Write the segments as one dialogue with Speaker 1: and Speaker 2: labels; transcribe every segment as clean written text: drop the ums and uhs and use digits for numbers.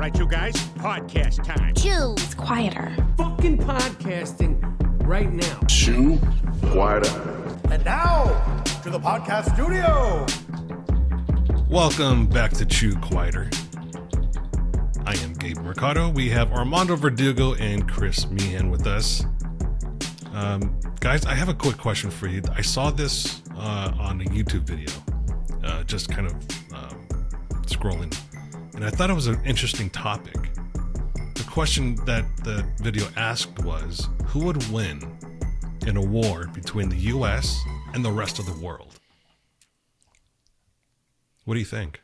Speaker 1: right, you guys? Podcast time.
Speaker 2: Chew. It's quieter.
Speaker 3: Fucking podcasting right now.
Speaker 4: Chew quieter.
Speaker 5: And now, to the podcast studio.
Speaker 6: Welcome back to Chew Quieter. I am Gabe Mercado. We have Armando Verdugo and Chris Meehan with us. Guys, I have a quick question for you. I saw this on a YouTube video, just kind of scrolling, and I thought it was an interesting topic. The question that the video asked was, who would win in a war between the U.S. and the rest of the world? What do you think?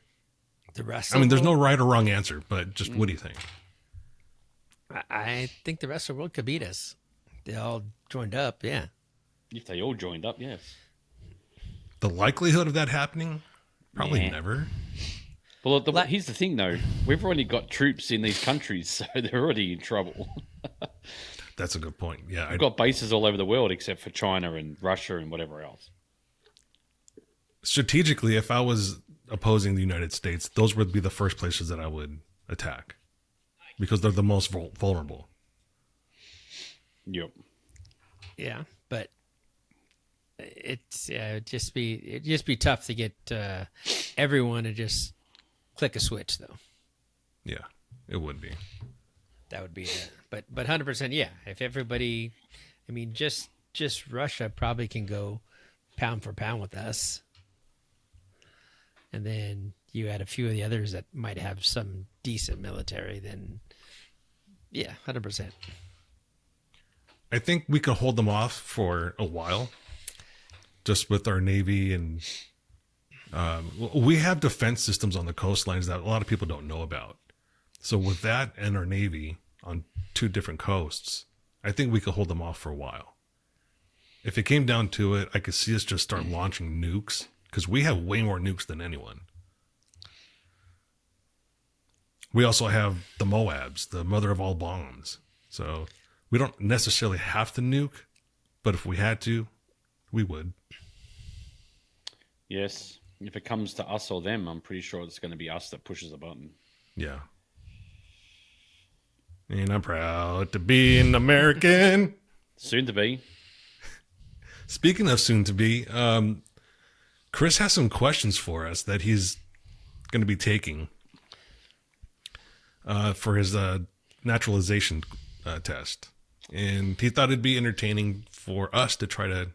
Speaker 3: The rest.
Speaker 6: I mean, there's no right or wrong answer, but just what do you think?
Speaker 3: I think the rest of the world could beat us. They all joined up, yeah.
Speaker 7: If they all joined up, yes.
Speaker 6: The likelihood of that happening? Probably
Speaker 7: Yeah.
Speaker 6: never.
Speaker 7: Well, here's the thing, though. We've already got troops in these countries, so they're already in trouble.
Speaker 6: That's a good point. Yeah,
Speaker 7: We've got bases all over the world except for China and Russia and whatever else.
Speaker 6: strategically, if I was opposing the United States, those would be the first places that I would attack because they're the most vulnerable.
Speaker 7: Yep.
Speaker 3: Yeah, but it'd just be tough to get everyone to just click a switch, though.
Speaker 6: Yeah, it would be.
Speaker 3: That would be but 100%, yeah. If everybody, I mean, just Russia probably can go pound for pound with us, and then you add a few of the others that might have some decent military, then yeah, 100%.
Speaker 6: I think we could hold them off for a while, just with our Navy, and we have defense systems on the coastlines that a lot of people don't know about. So with that and our Navy on two different coasts, I think we could hold them off for a while. If it came down to it, I could see us just start launching nukes because we have way more nukes than anyone. We also have the Moabs, the mother of all bombs. So we don't necessarily have to nuke, but if we had to, we would.
Speaker 7: Yes. If it comes to us or them, I'm pretty sure it's going to be us that pushes the button.
Speaker 6: Yeah. And I'm proud to be an American.
Speaker 7: Soon to be.
Speaker 6: Speaking of soon to be, Chris has some questions for us that he's going to be taking for his naturalization test. And he thought it'd be entertaining for us to try to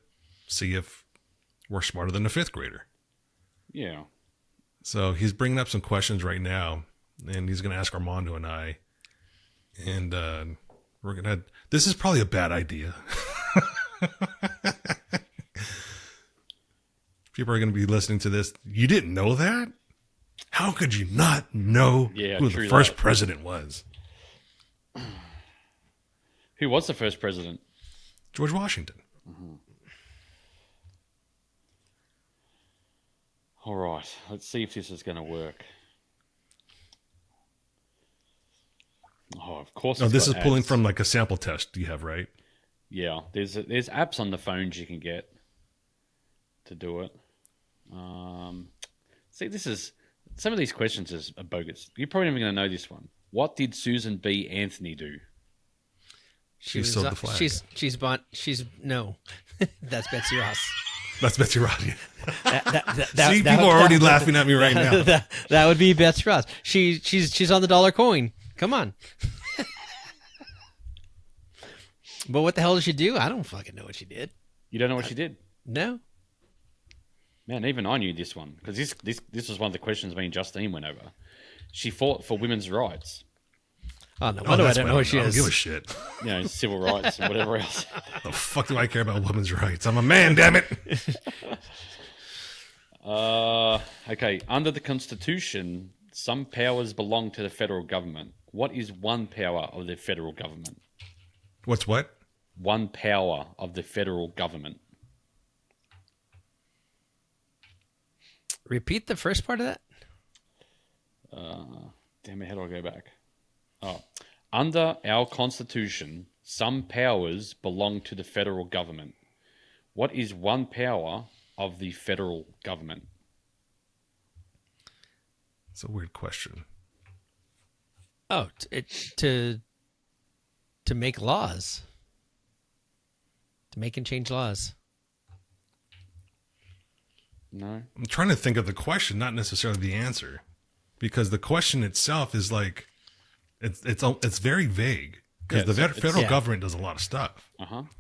Speaker 6: see if we're smarter than a fifth grader.
Speaker 7: Yeah.
Speaker 6: So he's bringing up some questions right now, and he's going to ask Armando and I. And we're going to... This is probably a bad idea. People are going to be listening to this. You didn't know that? How could you not know who the first president was?
Speaker 7: Who was the first president?
Speaker 6: George Washington.
Speaker 7: Mm-hmm. All right. Let's see if this is going to work. Oh, of course.
Speaker 6: Oh, this is pulling from like a sample test you have, right?
Speaker 7: Yeah. There's apps on the phones you can get to do it. See, this is... Some of these questions are bogus. You're probably never going to know this one. What did Susan B. Anthony do?
Speaker 6: She sewed the flag.
Speaker 3: No, that's Betsy Ross.
Speaker 6: That's Betsy Ross. See, people are already laughing at me right now.
Speaker 3: That would be Betsy Ross. She's on the dollar coin. Come on. But what the hell did she do? I don't fucking know what she did.
Speaker 7: You don't know what she did?
Speaker 3: No.
Speaker 7: Man, even I knew this one because this was one of the questions me and Justine went over. She fought for women's rights.
Speaker 3: Oh, no wonder I don't know what she is.
Speaker 6: I don't give a shit.
Speaker 7: You know, civil rights and whatever else.
Speaker 6: The fuck do I care about women's rights? I'm a man, damn it.
Speaker 7: Okay. Under the Constitution, some powers belong to the federal government. What is one power of the federal government?
Speaker 6: What's what?
Speaker 7: One power of the federal government.
Speaker 3: Repeat the first part of that.
Speaker 7: Damn it, how do I go back? Oh, under our Constitution, some powers belong to the federal government. What is one power of the federal government?
Speaker 6: It's a weird question.
Speaker 3: Oh, to make laws, to make and change laws.
Speaker 7: No.
Speaker 6: I'm trying to think of the question, not necessarily the answer, because the question itself is like it's very vague because the federal government does a lot of stuff.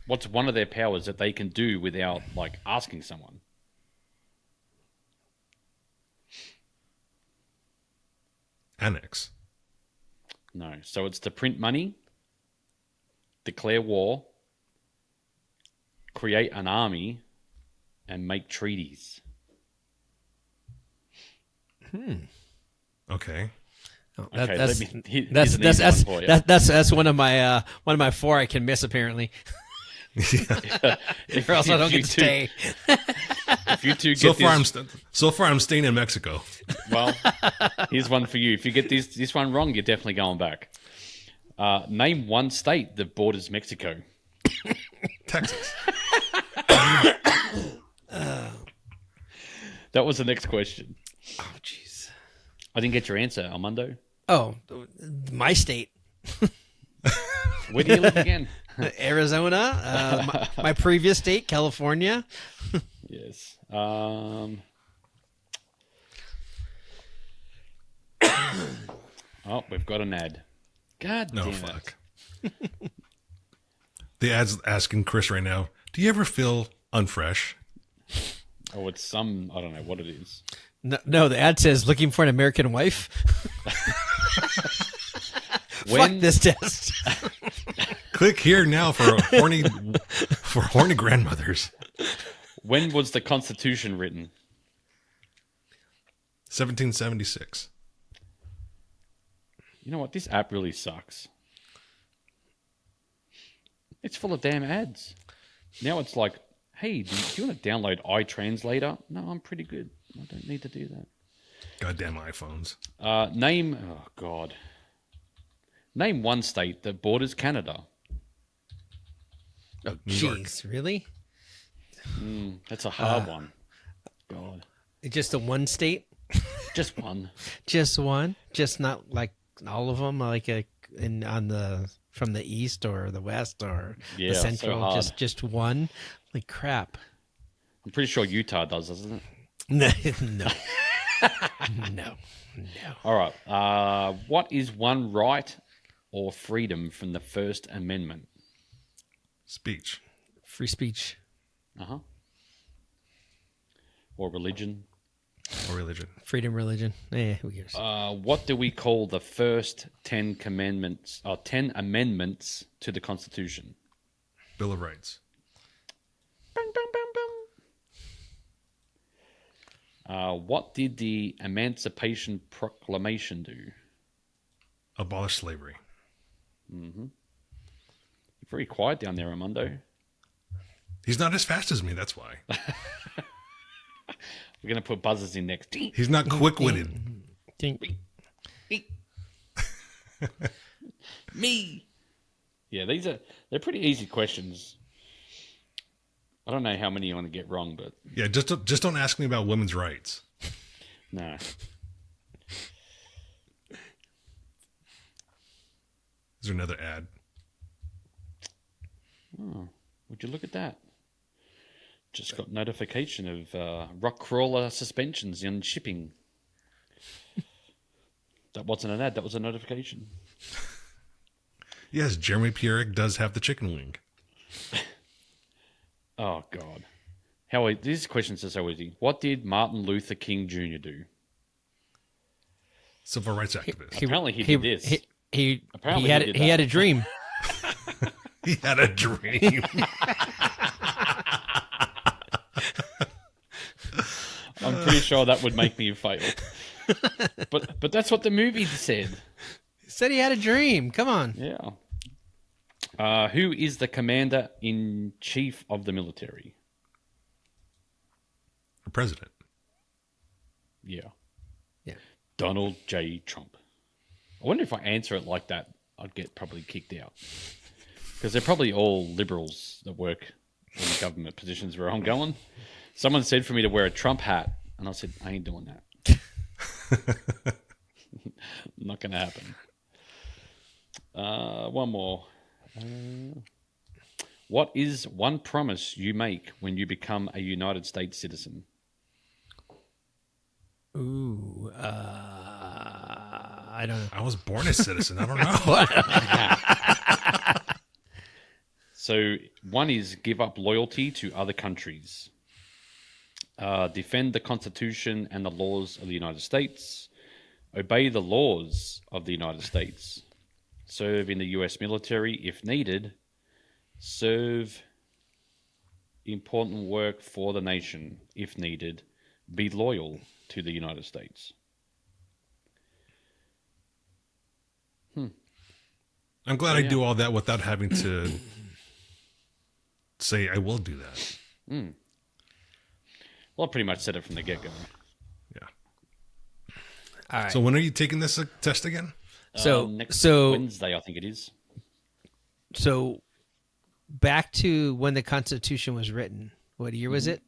Speaker 7: What's one of their powers that they can do without like asking someone?
Speaker 6: Annex.
Speaker 7: No. So it's to print money, declare war, create an army, and make treaties.
Speaker 6: Okay.
Speaker 3: Oh,
Speaker 7: Okay,
Speaker 3: that's
Speaker 7: here's an easy one for you.
Speaker 3: that's one of my four I can miss apparently.
Speaker 7: If,
Speaker 3: Or else I don't
Speaker 7: you
Speaker 3: get to
Speaker 7: two-
Speaker 3: stay.
Speaker 7: If you two get
Speaker 6: So far I'm staying in Mexico.
Speaker 7: well, here's one for you. If you get this one wrong, you're definitely going back. Name one state that borders Mexico.
Speaker 6: Texas.
Speaker 7: That was the next question.
Speaker 3: Oh jeez.
Speaker 7: I didn't get your answer, Armando.
Speaker 3: Oh, my state,
Speaker 7: Where do you live again?
Speaker 3: Arizona. My previous state, California.
Speaker 7: Yes. Oh, we've got an ad. God
Speaker 6: No,
Speaker 7: damn
Speaker 6: fuck.
Speaker 7: it.
Speaker 6: The ad's asking Chris right now, do you ever feel unfresh?
Speaker 7: Oh, it's some, I don't know what it is.
Speaker 3: No, the ad says looking for an American wife. Fuck this test.
Speaker 6: Click here now for horny grandmothers.
Speaker 7: When was the Constitution written?
Speaker 6: 1776.
Speaker 7: You know what? This app really sucks. It's full of damn ads. Now it's like, hey, do you want to download iTranslator? No, I'm pretty good. I don't need to do that.
Speaker 6: Goddamn iPhones.
Speaker 7: Oh God. Name one state that borders Canada.
Speaker 3: Oh,
Speaker 6: New York.
Speaker 3: jeez, really?
Speaker 7: That's a hard one. God.
Speaker 3: Just the one state?
Speaker 7: Just one.
Speaker 3: Just one? Just not like all of them, like from the east or the west or
Speaker 7: Yeah,
Speaker 3: the
Speaker 7: so
Speaker 3: central?
Speaker 7: hard.
Speaker 3: Just one? Like crap.
Speaker 7: I'm pretty sure Utah does, doesn't it?
Speaker 3: No, no, no.
Speaker 7: All right. What is one right or freedom from the First Amendment?
Speaker 6: Speech.
Speaker 3: Free speech.
Speaker 7: Uh-huh. Or religion.
Speaker 6: Or religion.
Speaker 3: Freedom, religion. Who cares?
Speaker 7: What do we call the first 10 commandments or 10 amendments to the Constitution?
Speaker 6: Bill of Rights.
Speaker 7: Bang, bang, bang, bang. What did the Emancipation Proclamation do?
Speaker 6: Abolish slavery.
Speaker 7: You're very quiet down there, Armando.
Speaker 6: He's not as fast as me, that's why.
Speaker 7: We're going to put buzzers in next.
Speaker 6: He's not quick-witted.
Speaker 3: Think.
Speaker 7: Me. Yeah, they're pretty easy questions. I don't know how many you want to get wrong, but
Speaker 6: Yeah, just don't ask me about women's rights.
Speaker 7: no.
Speaker 6: Is there another ad?
Speaker 7: Would you look at that? Just got notification of rock crawler suspensions in shipping. That wasn't an ad, that was a notification.
Speaker 6: Yes, Jeremy Pierrick does have the chicken wing.
Speaker 7: Oh, God. These questions are so easy. What did Martin Luther King Jr. do?
Speaker 6: Civil rights activist.
Speaker 7: Apparently he did this. Apparently he did
Speaker 3: he had
Speaker 7: that.
Speaker 3: a dream.
Speaker 6: He had a dream.
Speaker 7: I'm pretty sure that would make me fail. But that's what the movie said.
Speaker 3: He said he had a dream. Come on.
Speaker 7: Yeah. Who is the commander-in-chief of the military?
Speaker 6: The president.
Speaker 7: Yeah.
Speaker 3: Yeah.
Speaker 7: Donald J. Trump. I wonder if I answer it like that, I'd get probably kicked out. Because they're probably all liberals that work in government positions where I'm going. Someone said for me to wear a Trump hat, and I said, I ain't doing that. Not going to happen. One more. What is one promise you make when you become a United States citizen?
Speaker 3: Ooh, I don't know.
Speaker 6: I was born a citizen. I don't know.
Speaker 7: So one is give up loyalty to other countries, defend the Constitution and the laws of the United States, obey the laws of the United States, serve in the U.S. military if needed, serve important work for the nation if needed, be loyal to the United States.
Speaker 6: I'm glad I do all that without having to say I will do that.
Speaker 7: Well, I pretty much said it from the get-go.
Speaker 6: Yeah.
Speaker 3: All right.
Speaker 6: So when are you taking this test again?
Speaker 7: Next Wednesday, I think it is.
Speaker 3: So back to when the Constitution was written. What year was it?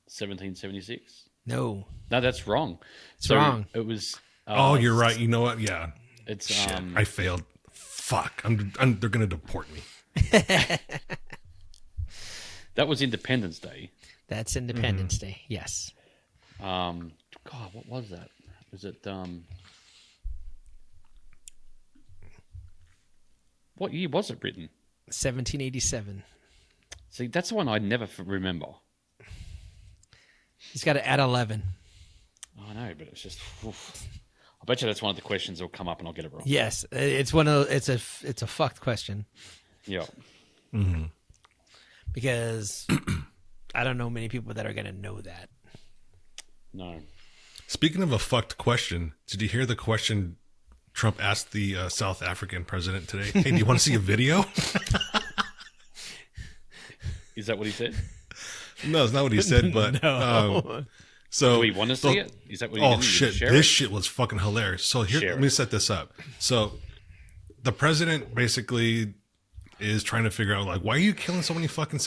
Speaker 7: 1776.
Speaker 3: No,
Speaker 7: No, that's wrong.
Speaker 3: It's wrong.
Speaker 7: It was.
Speaker 6: Oh, you're right. You know what? Yeah.
Speaker 7: It's
Speaker 6: Shit, I failed. Fuck. They're going to deport me.
Speaker 7: that was Independence Day.
Speaker 3: that's Independence Day. Yes.
Speaker 7: God, what was that? Was it what year was it written?
Speaker 3: 1787.
Speaker 7: See, that's the one I never remember.
Speaker 3: He's got to add 11.
Speaker 7: I know, but it's just. Oof. I bet you that's one of the questions that'll come up and I'll get it wrong.
Speaker 3: Yes, it's one of it's a fucked question
Speaker 7: Yeah.
Speaker 3: because I don't know many people that are going to know that.
Speaker 7: No.
Speaker 6: Speaking of a fucked question, did you hear the question Trump asked the South African president today? Hey, do you want to see a video?
Speaker 7: Is that what he said?
Speaker 6: No, it's not what he said, but so
Speaker 7: Do we want to see it? Is that what he
Speaker 6: oh
Speaker 7: didn't
Speaker 6: shit,
Speaker 7: share
Speaker 6: this
Speaker 7: it?
Speaker 6: shit was fucking hilarious. So here,
Speaker 7: Share
Speaker 6: let me
Speaker 7: it.
Speaker 6: set this up. So the president basically is trying to figure out like, why are you killing so many fucking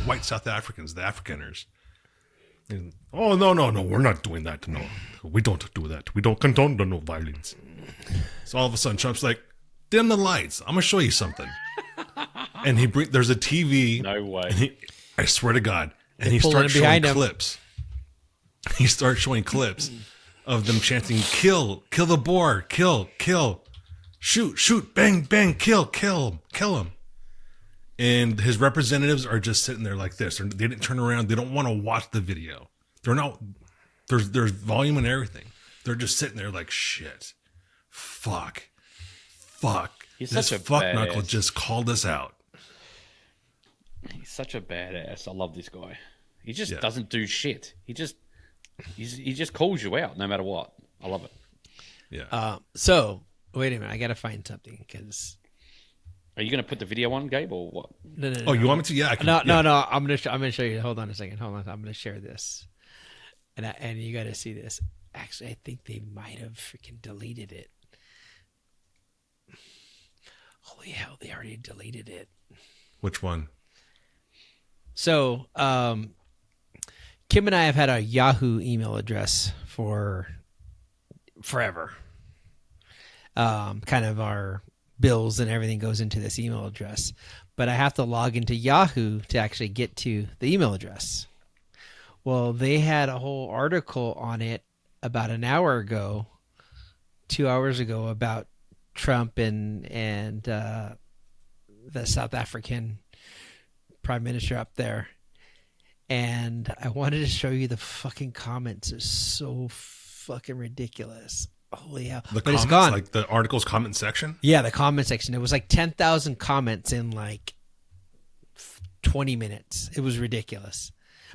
Speaker 6: white South Africans, the Afrikaners? And, oh no, we're not doing that. No, we don't do that. We don't condone the no violence. So all of a sudden, Trump's like, dim the lights. I'm gonna show you something. And there's a TV.
Speaker 7: No way.
Speaker 6: And I swear to God. And he
Speaker 3: pulling
Speaker 6: starts showing
Speaker 3: behind him.
Speaker 6: clips. He starts showing clips of them chanting, kill the Boer, kill, shoot, bang, kill him. And his representatives are just sitting there like this. They didn't turn around. They don't want to watch the video. They're not, there's volume and everything. They're just sitting there like, shit, fuck.
Speaker 7: He's
Speaker 6: This
Speaker 7: such a
Speaker 6: fuck knuckle
Speaker 7: badass.
Speaker 6: just called us out.
Speaker 7: He's such a badass. I love this guy. He just
Speaker 6: Yeah.
Speaker 7: doesn't do shit. He just calls you out no matter what. I love it.
Speaker 6: Yeah.
Speaker 3: So wait a minute, I got to find something because
Speaker 7: Are you going to put the video on, Gabe, or what?
Speaker 3: no.
Speaker 6: Oh, you want me to? Yeah, I can.
Speaker 3: No,
Speaker 6: yeah.
Speaker 3: no. I'm gonna show you. Hold on a second. Hold on. I'm gonna share this, and you got to see this. Actually, I think they might have freaking deleted it. Holy hell! They already deleted it.
Speaker 6: Which one?
Speaker 3: So, Kim and I have had a Yahoo email address for forever. Kind of our bills and everything goes into this email address, but I have to log into Yahoo to actually get to the email address. Well, they had a whole article on it about an hour ago, 2 hours ago, about Trump and the South African prime minister up there. And I wanted to show you the fucking comments. It's so fucking ridiculous. Holy hell.
Speaker 6: The
Speaker 3: But
Speaker 6: comments,
Speaker 3: it's gone.
Speaker 6: like the article's comment section?
Speaker 3: Yeah, the comment section. It was like 10,000 comments in like 20 minutes. It was ridiculous.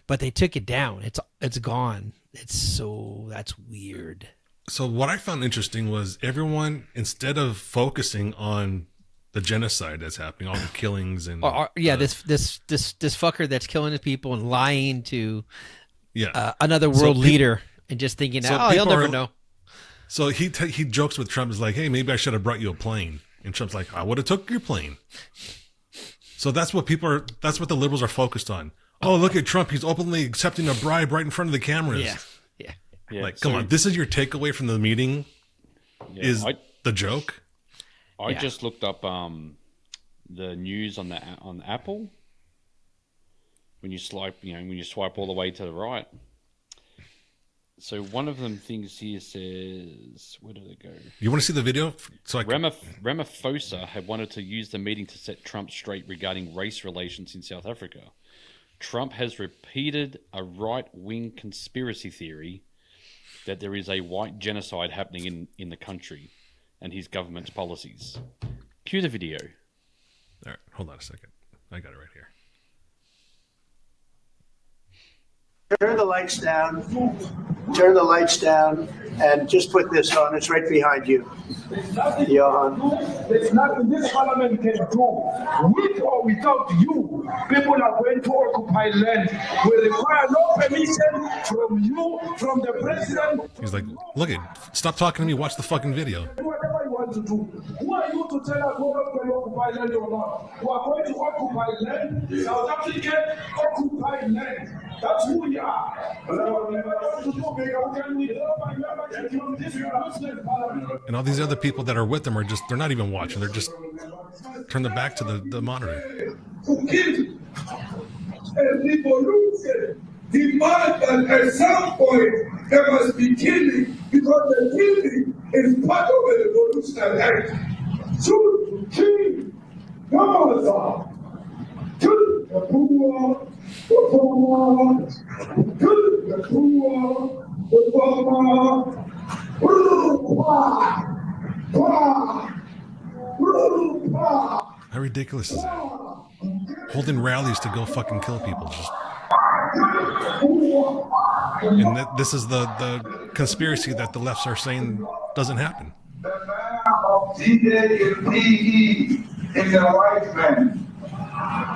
Speaker 3: But they took it down. It's gone. That's weird.
Speaker 6: So what I found interesting was everyone, instead of focusing on the genocide that's happening, all the killings and
Speaker 3: This fucker that's killing his people and lying to another
Speaker 6: So
Speaker 3: world
Speaker 6: peop-
Speaker 3: leader and just thinking,
Speaker 6: so
Speaker 3: he'll
Speaker 6: people
Speaker 3: never
Speaker 6: are-
Speaker 3: know.
Speaker 6: So he jokes with Trump, is like, hey, maybe I should have brought you a plane. And Trump's like, I would have took your plane. So that's what the liberals are focused on. Oh, look at Trump. He's openly accepting a bribe right in front of the cameras.
Speaker 3: Yeah.
Speaker 7: Yeah,
Speaker 6: Like,
Speaker 7: so
Speaker 6: come on. This is your takeaway from the meeting
Speaker 7: yeah,
Speaker 6: is the joke?
Speaker 7: I just looked up the news on Apple. When you swipe, when you swipe all the way to the right. So one of them things here says, where did it go?
Speaker 6: You want to see the video? So
Speaker 7: Ramaphosa had wanted to use the meeting to set Trump straight regarding race relations in South Africa. Trump has repeated a right-wing conspiracy theory that there is a white genocide happening in the country and his government's policies. Cue the video.
Speaker 6: All right, hold on a second. I got it right here.
Speaker 2: Turn the lights down. Turn the lights down, and just put this on. It's right behind you, Johan.
Speaker 5: There's nothing this parliament can do. With or without you, people are going to occupy land. We require no permission from you, from the president.
Speaker 6: He's like, look it, stop talking to me, watch the fucking video.
Speaker 5: Whatever you want to do. Who are you to tell us whether we're going to occupy land or not? We are going to occupy land. South African occupy land. That's who we are.
Speaker 6: And all these other people that are with them are just, they're not even watching. They're just turn their back to the monitor.
Speaker 5: To kill a revolution demand that at some point there must be killing because the killing is part of a revolutionary act. Shoot, kill, come on, sir. Kill the poor, the farmer, kill the poor, the farmer.
Speaker 6: How ridiculous is that? Holding rallies to go fucking kill people. And this is the conspiracy that the lefts are saying doesn't happen.
Speaker 5: The man of D-Day is PE is a white man.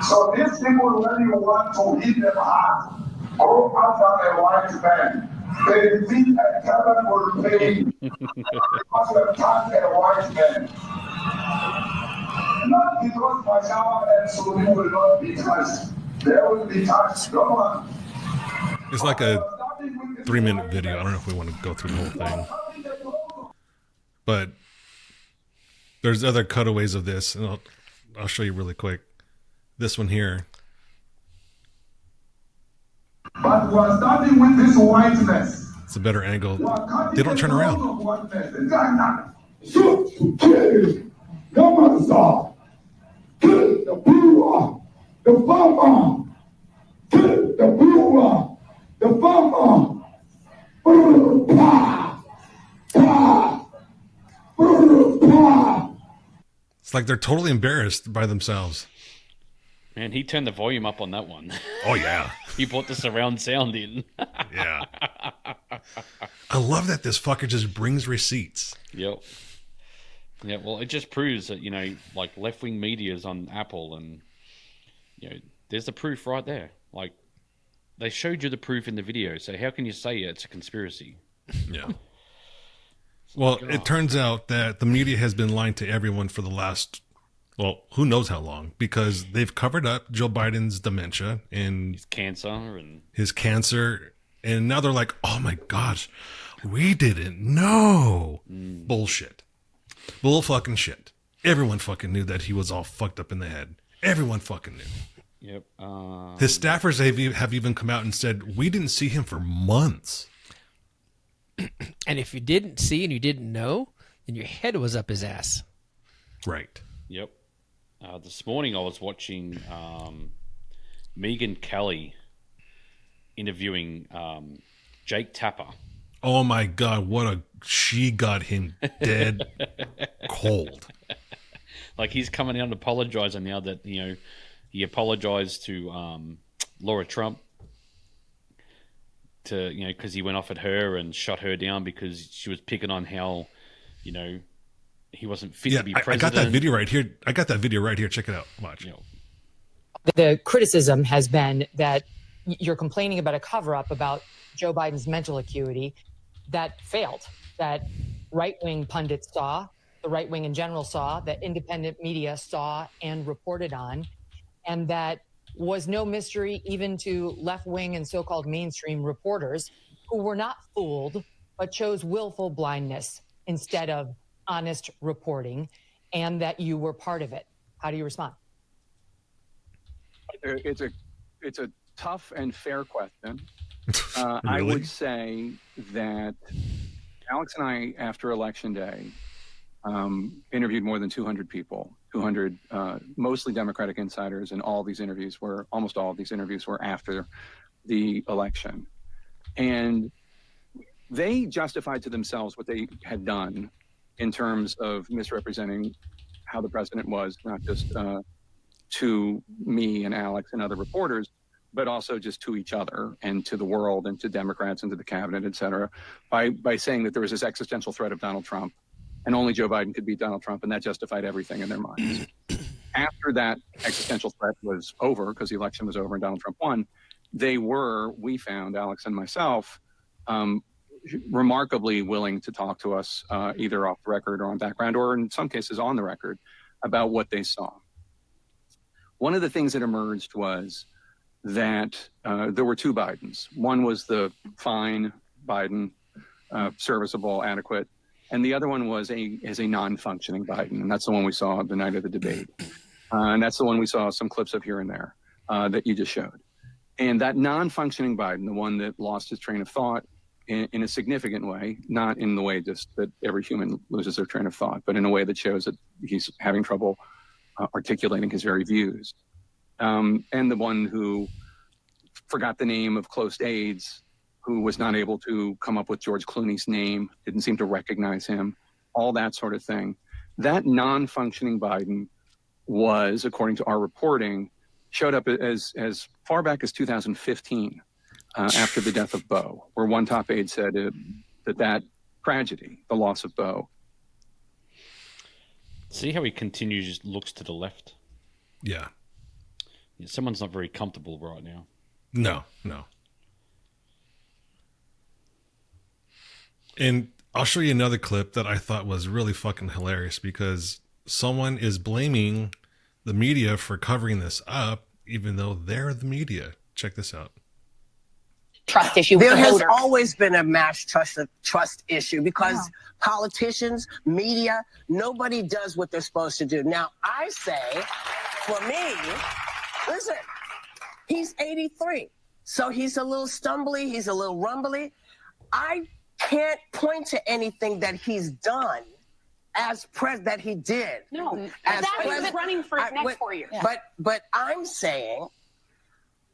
Speaker 5: So these people really want to hit them hard. Go after a white man. They feel a terrible pain. Must attack a white man. Not because Pajama and Suni will not be touched. They will be touched. Come on.
Speaker 6: It's like a 3-minute video. I don't know if we want to go through the whole thing. But there's other cutaways of this, and I'll show you really quick. This one here.
Speaker 5: But we're starting with this whiteness.
Speaker 6: It's a better angle. They don't turn around.
Speaker 5: Shoot, kill, come on, sir. Kill the poor, the farmer. Kill the poor, the farmer.
Speaker 6: It's like they're totally embarrassed by themselves.
Speaker 7: Man, he turned the volume up on that one.
Speaker 6: Oh, yeah.
Speaker 7: He brought the surround sound in.
Speaker 6: Yeah. I love that this fucker just brings receipts.
Speaker 7: Yep. Yeah, well, it just proves that, like left-wing media's on Apple and, there's the proof right there. Like, they showed you the proof in the video, so how can you say it's a conspiracy?
Speaker 6: Yeah. Well, it turns out that the media has been lying to everyone for the last, well, who knows how long, because they've covered up Joe Biden's dementia and his cancer. And now they're like, oh my gosh, we didn't know. Bullshit. Bull fucking shit. Everyone fucking knew that he was all fucked up in the head. Everyone fucking knew.
Speaker 7: Yep.
Speaker 6: His staffers have even come out and said, we didn't see him for months.
Speaker 3: And if you didn't see and you didn't know, then your head was up his ass.
Speaker 6: Right.
Speaker 7: Yep. This morning I was watching Megyn Kelly interviewing Jake Tapper.
Speaker 6: Oh my God, she got him dead cold.
Speaker 7: Like he's coming out and apologizing now that, he apologized to Laura Trump to, because he went off at her and shot her down because she was picking on how, he wasn't fit to be president.
Speaker 6: I got that video right here. Check it out. Watch.
Speaker 8: The criticism has been that you're complaining about a cover-up about Joe Biden's mental acuity that failed, that right-wing pundits saw, the right wing in general saw, that independent media saw and reported on, and that was no mystery even to left-wing and so-called mainstream reporters who were not fooled but chose willful blindness instead of honest reporting. and that you were part of it. How do you respond?
Speaker 9: It's a tough and fair question.
Speaker 6: Really?
Speaker 9: I would say that Alex and I, after Election Day, interviewed more than 200 people, 200 mostly Democratic insiders, and almost all of these interviews were after the election. And they justified to themselves what they had done in terms of misrepresenting how the president was, not just to me and Alex and other reporters, but also just to each other and to the world and to Democrats and to the cabinet, et cetera, by saying that there was this existential threat of Donald Trump and only Joe Biden could beat Donald Trump, and that justified everything in their minds. After that existential threat was over, because the election was over and Donald Trump won, we found, Alex and myself, remarkably willing to talk to us either off the record or on background, or in some cases on the record, about what they saw. One of the things that emerged was that there were two Bidens. One was the fine Biden, serviceable, adequate, and the other one was a non-functioning Biden, and that's the one we saw the night of the debate. And that's the one we saw some clips of here and there that you just showed. And that non-functioning Biden, the one that lost his train of thought in a significant way, not in the way just that every human loses their train of thought, but in a way that shows that he's having trouble articulating his very views. And the one who forgot the name of close aides, who was not able to come up with George Clooney's name, didn't seem to recognize him, all that sort of thing. That non-functioning Biden was, according to our reporting, showed up as far back as 2015, after the death of Beau, where one top aide said that tragedy, the loss of Beau.
Speaker 7: See how he continues, looks to the left?
Speaker 6: Yeah.
Speaker 7: Someone's not very comfortable right now.
Speaker 6: No. And I'll show you another clip that I thought was really fucking hilarious, because someone is blaming the media for covering this up, even though they're the media. Check this out.
Speaker 10: Trust issue.
Speaker 11: There has always been a mass trust issue because politicians, media, nobody does what they're supposed to do. Now, I say, for me, listen, he's 83, so he's a little stumbly, he's a little rumbly. I can't point to anything that he's done that he did.
Speaker 10: No,
Speaker 11: as
Speaker 10: that is running for next 4 years.
Speaker 11: But I'm saying,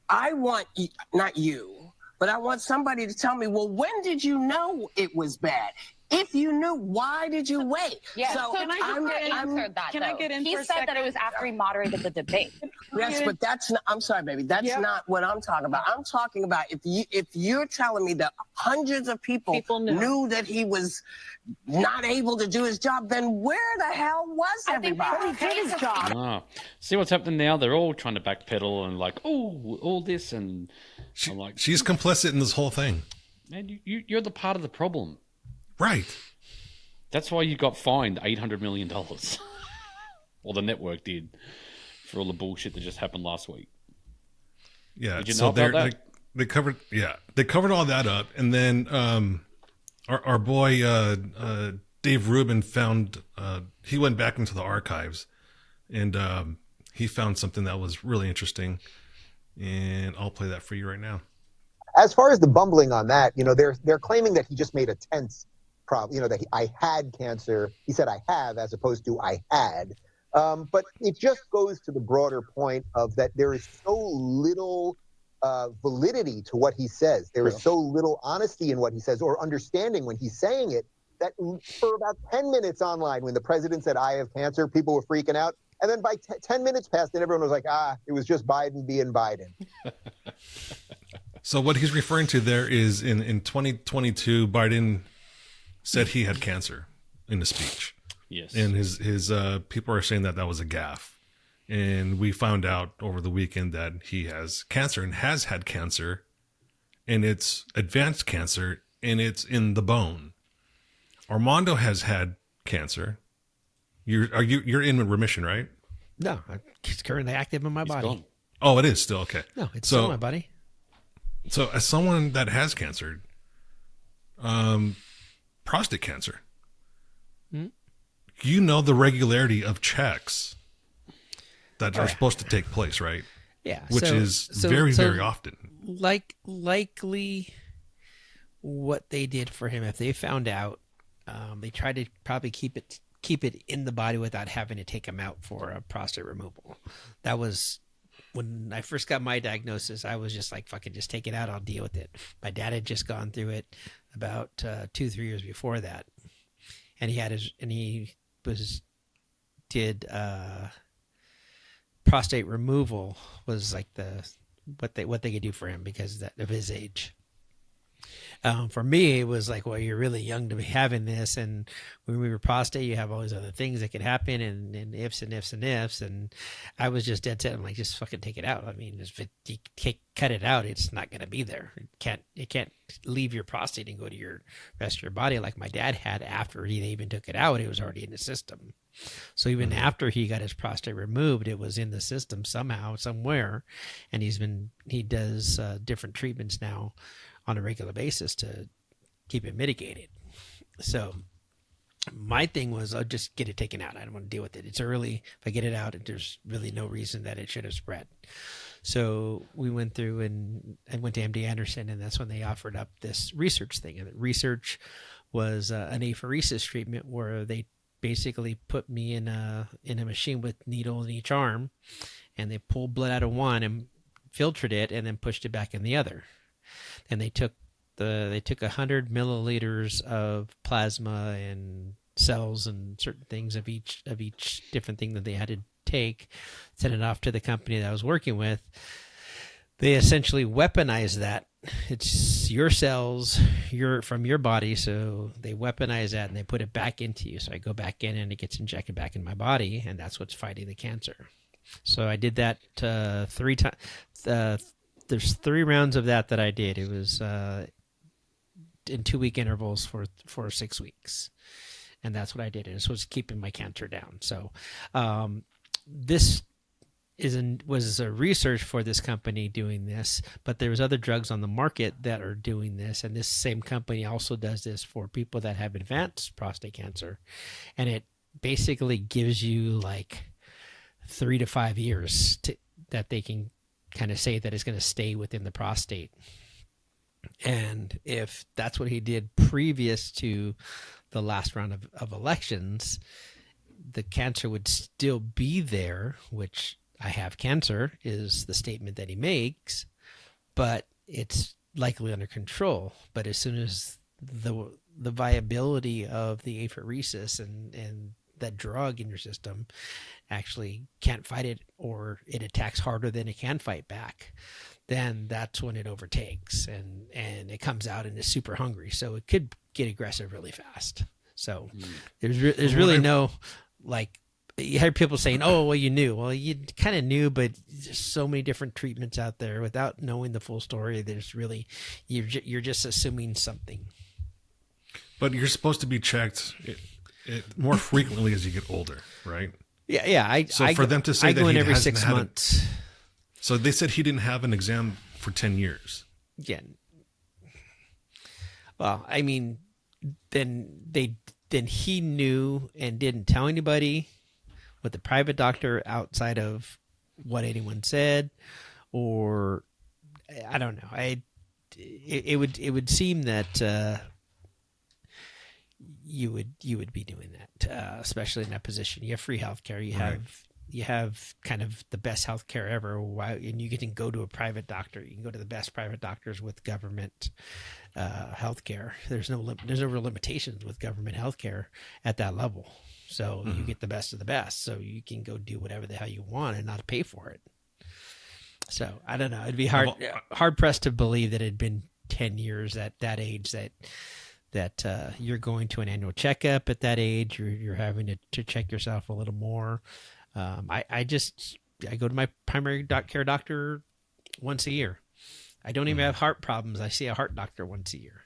Speaker 11: I want not you, but I want somebody to tell me, well, when did you know it was bad? If you knew, why did you wait?
Speaker 10: Yeah. So can I get in? He said that it was after he moderated the debate.
Speaker 11: Yes, but that's not, I'm sorry, baby. That's not what I'm talking about. I'm talking about if you're telling me that hundreds of people knew that he was not able to do his job, then where the hell was everybody?
Speaker 10: He did his job.
Speaker 7: See what's happening now? They're all trying to backpedal and like, oh, all this, and I'm like,
Speaker 6: she's complicit in this whole thing.
Speaker 7: Man, you're the part of the problem.
Speaker 6: Right.
Speaker 7: That's why you got fined $800 million. Or the network did, for all the bullshit that just happened last week.
Speaker 6: Yeah.
Speaker 7: Did you know about that?
Speaker 6: They covered all that up, and then our boy Dave Rubin found he went back into the archives, and he found something that was really interesting, and I'll play that for you right now.
Speaker 12: As far as the bumbling on that, they're claiming that he just made a tense problem, that I had cancer. He said I have, as opposed to I had. But it just goes to the broader point of that there is so little validity to what he says. There is so little honesty in what he says or understanding when he's saying it, that for about 10 minutes online, when the president said I have cancer, people were freaking out. And then by 10 minutes passed and everyone was like, it was just Biden being Biden.
Speaker 6: So what he's referring to there is in 2022, Biden said he had cancer in a speech.
Speaker 7: Yes.
Speaker 6: And his people are saying that was a gaffe. And we found out over the weekend that he has cancer and has had cancer, and it's advanced cancer, and it's in the bone. Armando has had cancer. You're in remission, right?
Speaker 3: No, it's currently active in my body.
Speaker 7: Gone.
Speaker 6: Oh, it is still okay.
Speaker 3: No, it's still in my body.
Speaker 6: So as someone that has cancer, prostate cancer, you know the regularity of checks that are supposed to take place, right?
Speaker 3: Yeah,
Speaker 6: which is very often.
Speaker 3: Likely, what they did for him, if they found out, they tried to probably keep it in the body without having to take him out for a prostate removal. That was when I first got my diagnosis. I was just like, fucking just take it out, I'll deal with it. My dad had just gone through it about 2-3 years before that, and he did prostate removal was like what they could do for him because of his age. For me, it was like, well, you're really young to be having this, and when we were prostate, you have all these other things that could happen, and ifs and ifs and ifs, and I was just dead set. I'm like, just fucking take it out. I mean, if you cut it out, it's not going to be there. It can't leave your prostate and go to your rest of your body like my dad had after he even took it out. It was already in the system. So even after he got his prostate removed, it was in the system somehow, somewhere, and he does different treatments now on a regular basis to keep it mitigated. So my thing was, I'll just get it taken out. I don't want to deal with it. It's early. If I get it out, there's really no reason that it should have spread. So we went through and I went to MD Anderson, and that's when they offered up this research thing. And the research was an apheresis treatment where they basically put me in a machine with needle in each arm, and they pulled blood out of one and filtered it and then pushed it back in the other. And they took 100 milliliters of plasma and cells and certain things of each different thing that they had to take, sent it off to the company that I was working with. They essentially weaponized that. It's your cells, from your body, so they weaponize that and they put it back into you. So I go back in and it gets injected back in my body, and that's what's fighting the cancer. So I did that 3 times. There's 3 rounds of that I did. It was in 2-week intervals for 6 weeks, and that's what I did. And this was keeping my cancer down. So this was a research for this company doing this, but there's other drugs on the market that are doing this, and this same company also does this for people that have advanced prostate cancer, and it basically gives you like 3 to 5 years that they can kind of say that it's going to stay within the prostate. And if that's what he did previous to the last round of elections, the cancer would still be there, which I have cancer is the statement that he makes, but it's likely under control. But as soon as the viability of the apheresis and that drug in your system actually can't fight it, or it attacks harder than it can fight back, then that's when it overtakes and it comes out and is super hungry. So it could get aggressive really fast. So there's really no, like, you hear people saying, oh, well, you knew. Well, you kind of knew, but there's so many different treatments out there without knowing the full story. There's really, you're just assuming something.
Speaker 6: But you're supposed to be checked more frequently as you get older, right?
Speaker 3: Yeah.
Speaker 6: For them to say that
Speaker 3: go in
Speaker 6: he
Speaker 3: every
Speaker 6: hasn't
Speaker 3: 6
Speaker 6: had
Speaker 3: months.
Speaker 6: So they said he didn't have an exam for 10 years.
Speaker 3: Yeah. Well, I mean, then he knew and didn't tell anybody with the private doctor outside of what anyone said, or I don't know. It would seem that you would be doing that, especially in that position. You have free healthcare. You have kind of the best healthcare ever. And you can go to a private doctor. You can go to the best private doctors with government healthcare. There's no real limitations with government healthcare at that level. So you get the best of the best. So you can go do whatever the hell you want and not pay for it. So I don't know. It'd be hard pressed to believe that it had been 10 years at that age that you're going to an annual checkup at that age. You're having to check yourself a little more. I go to my primary care doctor once a year. I don't even have heart problems. I see a heart doctor once a year.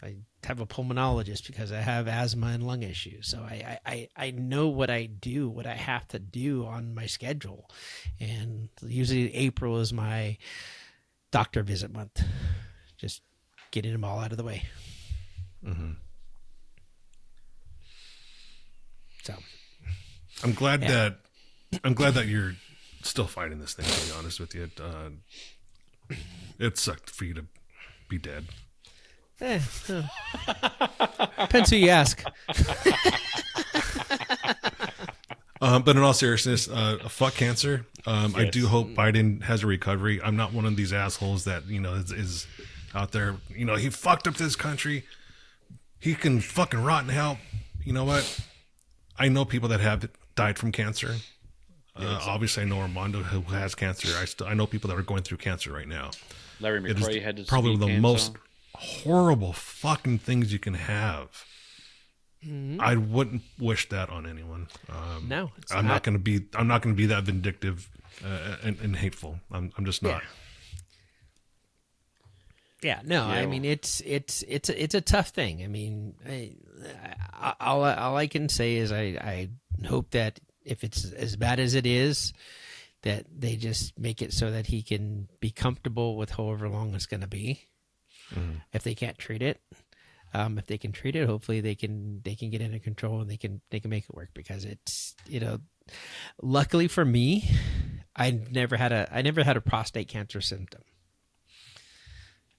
Speaker 3: I have a pulmonologist because I have asthma and lung issues. So I know what I do, what I have to do on my schedule. And usually April is my doctor visit month. Just getting them all out of the way.
Speaker 6: Mm-hmm.
Speaker 3: So
Speaker 6: I'm glad that you're still fighting this thing. To be honest with you, it sucked for you to be dead.
Speaker 3: Depends who you ask.
Speaker 6: But in all seriousness, fuck cancer. I
Speaker 7: Yes.
Speaker 6: do hope Biden has a recovery. I'm not one of these assholes that is out there. He fucked up this country. He can fucking rot in hell. You know what? I know people that have died from cancer. Obviously, I know Armando who has cancer. I know people that are going through cancer right now.
Speaker 7: Larry
Speaker 6: It is
Speaker 7: McRae had his
Speaker 6: probably
Speaker 7: skin
Speaker 6: the
Speaker 7: cancer.
Speaker 6: most horrible fucking things you can have. I wouldn't wish that on anyone.
Speaker 3: No, it's
Speaker 6: I'm
Speaker 3: not.
Speaker 6: not going to be. I'm not going to be that vindictive and hateful. I'm just not.
Speaker 3: Yeah, no, I mean it's a tough thing. I mean, all I can say is I hope that if it's as bad as it is, that they just make it so that he can be comfortable with however long it's going to be. If they can't treat it, if they can treat it, hopefully they can get under control and they can make it work, because it's luckily for me, I never had a prostate cancer symptom.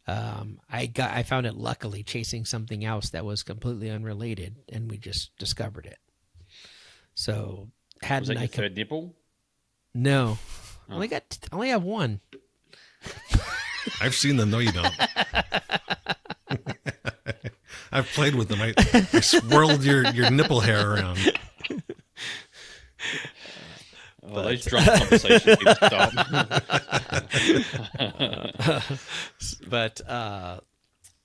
Speaker 3: I found it luckily chasing something else that was completely unrelated, and we just discovered it. So
Speaker 7: Was that your third nipple?
Speaker 3: No,
Speaker 7: Oh.
Speaker 3: only have one.
Speaker 6: I've seen them. No, you don't. I've played with them. I swirled your nipple hair around.
Speaker 7: Oh, those drunk conversations need to stop.
Speaker 3: But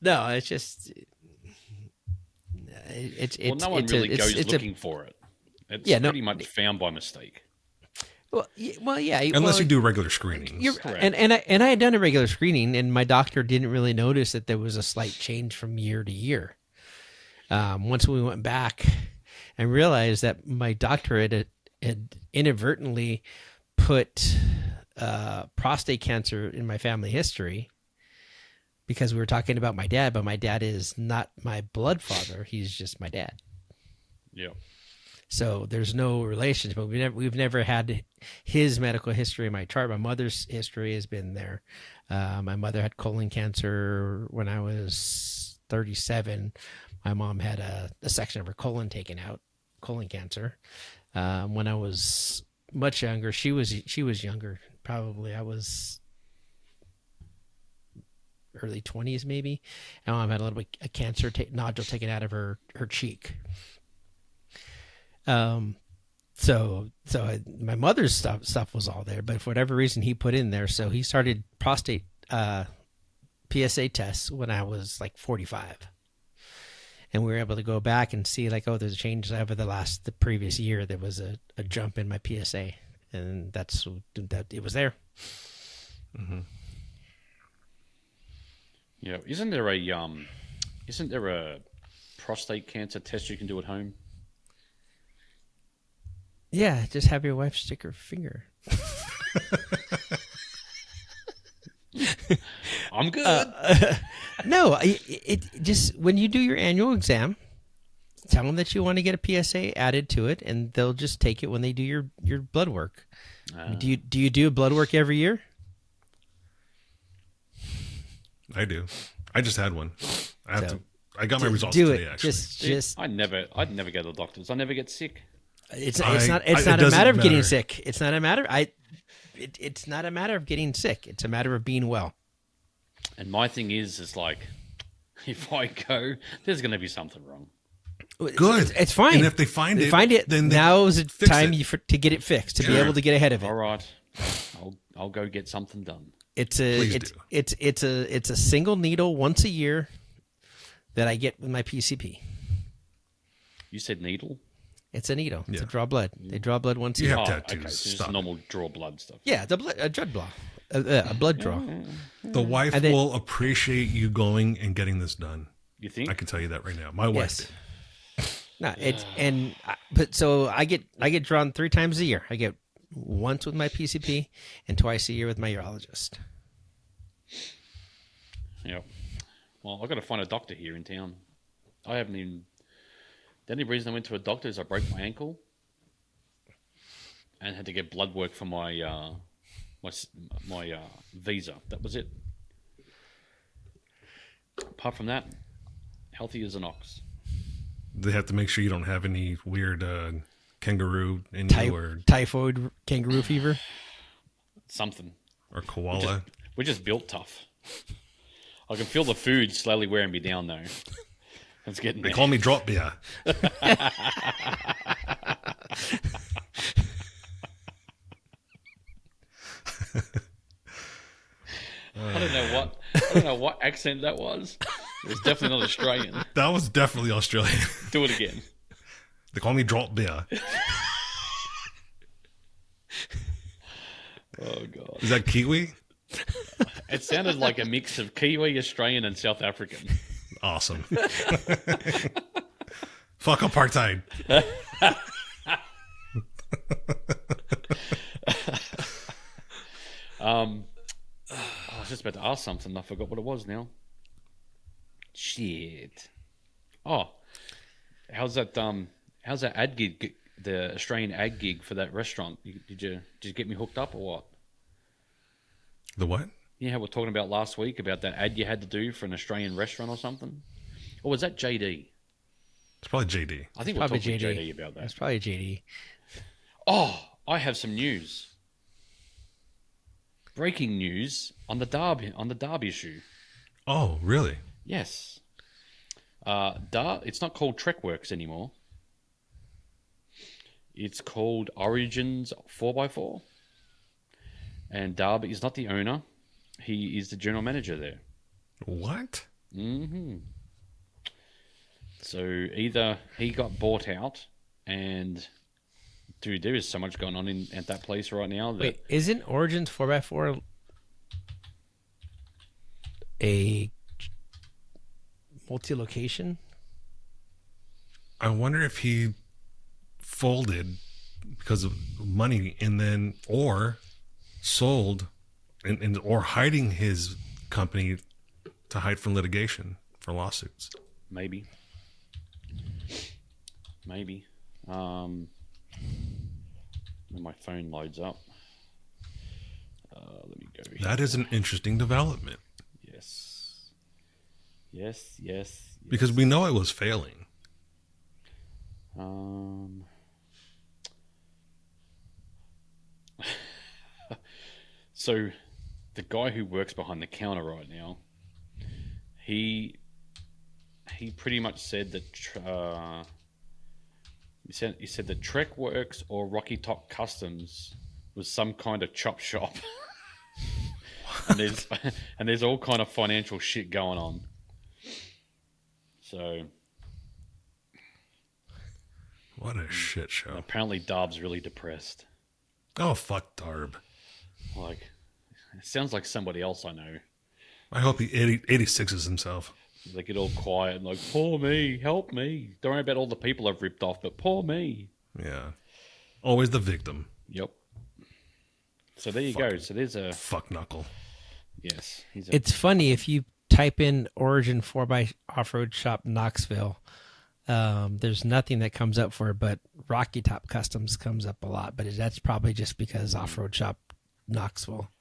Speaker 3: no, it's just
Speaker 7: Well, no one really goes looking for it. It's pretty much found by mistake.
Speaker 3: Well, yeah.
Speaker 6: Unless you do regular screenings.
Speaker 3: And I had done a regular screening, and my doctor didn't really notice that there was a slight change from year to year. Once we went back and realized that my doctor had inadvertently put prostate cancer in my family history, because we were talking about my dad, but my dad is not my blood father. He's just my dad.
Speaker 7: Yeah.
Speaker 3: So there's no relationship. But we've never had his medical history in my chart. My mother's history has been there. My mother had colon cancer when I was 37. My mom had a section of her colon taken out, colon cancer. When I was much younger, she was younger. Probably I was early 20s maybe. And Mom had a little bit a cancer nodule taken out of her cheek. So my mother's stuff was all there, but for whatever reason he put in there. So he started prostate PSA tests when I was like 45, and we were able to go back and see like, oh, there's a change over the previous year. There was a jump in my PSA, and that it was there.
Speaker 6: Mm-hmm.
Speaker 7: Yeah. Isn't there a prostate cancer test you can do at home?
Speaker 3: Yeah, just have your wife stick her finger.
Speaker 7: I'm good.
Speaker 3: No, it just, when you do your annual exam, tell them that you want to get a PSA added to it, and they'll just take it when they do your blood work. Do you do blood work every year?
Speaker 6: I do. I just had one. I got my results
Speaker 3: do
Speaker 6: today.
Speaker 3: it.
Speaker 6: Actually,
Speaker 3: Just.
Speaker 7: I'd never go to the doctors. I never get sick.
Speaker 3: It's not a matter of getting sick. It's not a matter. It's not a matter of getting sick. It's a matter of being well.
Speaker 7: And my thing is like, if I go, there's going to be something wrong.
Speaker 6: Good.
Speaker 3: It's fine.
Speaker 6: And if they find it,
Speaker 3: then now is the time to get it fixed, to be able to get ahead of it.
Speaker 7: All right, I'll go get something done.
Speaker 3: It's a single needle once a year that I get with my PCP.
Speaker 7: You said needle?
Speaker 3: It's a needle. It's a draw blood. They draw blood once a
Speaker 6: You
Speaker 3: year.
Speaker 6: have tattoos.
Speaker 7: Okay, so just normal draw blood stuff.
Speaker 3: Yeah, a blood draw. A blood draw.
Speaker 6: The wife will appreciate you going and getting this done.
Speaker 7: You think?
Speaker 6: I can tell you that right now. My wife did.
Speaker 3: No, so I get drawn 3 times a year. I get once with my PCP and twice a year with my urologist.
Speaker 7: Yeah. Well, I've got to find a doctor here in town. I haven't even. The only reason I went to a doctor is I broke my ankle and had to get blood work for my my visa. That was it. Apart from that, healthy as an ox.
Speaker 6: They have to make sure you don't have any weird kangaroo in you or
Speaker 3: typhoid, kangaroo fever,
Speaker 7: something,
Speaker 6: or koala.
Speaker 7: We're just built tough. I can feel the food slowly wearing me down though. It's getting.
Speaker 6: They call me drop beer.
Speaker 7: I don't know what accent that was. It was definitely not Australian.
Speaker 6: That was definitely Australian.
Speaker 7: Do it again.
Speaker 6: They call me drop beer.
Speaker 7: Oh god.
Speaker 6: Is that Kiwi?
Speaker 7: It sounded like a mix of Kiwi, Australian, and South African.
Speaker 6: Awesome. Fuck apartheid.
Speaker 7: I was just about to ask something. I forgot what it was now. Shit. Oh, how's that ad gig? The Australian ad gig for that restaurant? Did you get me hooked up or what?
Speaker 6: The what?
Speaker 7: You know how we were talking about last week about that ad you had to do for an Australian restaurant or something? Or was that JD?
Speaker 6: It's probably JD.
Speaker 7: I think we'll talk to JD about that.
Speaker 3: It's probably JD.
Speaker 7: Oh, I have some news. Breaking news on the Derby issue.
Speaker 6: Oh, really?
Speaker 7: Yes. It's not called Trekworks anymore. It's called Origins 4x4. And Darby is not the owner. He is the general manager there.
Speaker 6: What?
Speaker 7: Mm-hmm. So either he got bought out and... Dude, there is so much going on at that place right now. That...
Speaker 3: Wait, isn't Origins 4x4 a multi-location?
Speaker 6: I wonder if he folded because of money and then or sold and or hiding his company to hide from litigation for lawsuits.
Speaker 7: Maybe. When my phone loads up. Let me go here.
Speaker 6: That is an interesting development.
Speaker 7: Yes.
Speaker 6: Because we know it was failing.
Speaker 7: So, the guy who works behind the counter right now, he pretty much said that he said that Trekworks or Rocky Top Customs was some kind of chop shop, and there's all kind of financial shit going on. So,
Speaker 6: what a shit show!
Speaker 7: Apparently, Darb's really depressed.
Speaker 6: Oh fuck, Darb!
Speaker 7: Like, it sounds like somebody else I know.
Speaker 6: I hope he 86s himself.
Speaker 7: They get all quiet and like, poor me, help me. Don't worry about all the people I've ripped off, but poor me.
Speaker 6: Yeah. Always the victim.
Speaker 7: Yep. So there you go. So there's a...
Speaker 6: Fuck knuckle.
Speaker 7: Yes.
Speaker 3: It's funny, if you type in Origin 4x Off-Road Shop Knoxville, there's nothing that comes up for it, but Rocky Top Customs comes up a lot. But that's probably just because Off-Road Shop Knoxville.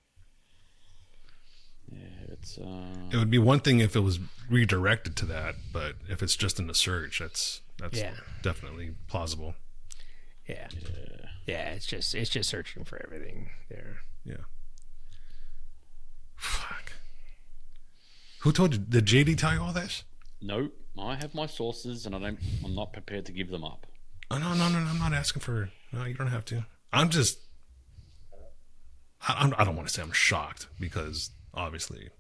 Speaker 7: Yeah, it's...
Speaker 6: It would be one thing if it was redirected to that, but if it's just in the search, that's definitely plausible.
Speaker 3: Yeah. It's just searching for everything there.
Speaker 6: Yeah. Fuck. Who told you? Did JD tell you all this?
Speaker 7: No, I have my sources, and I'm not prepared to give them up.
Speaker 6: Oh, no. I'm not asking for. No, you don't have to. I'm just. I don't want to say I'm shocked because obviously,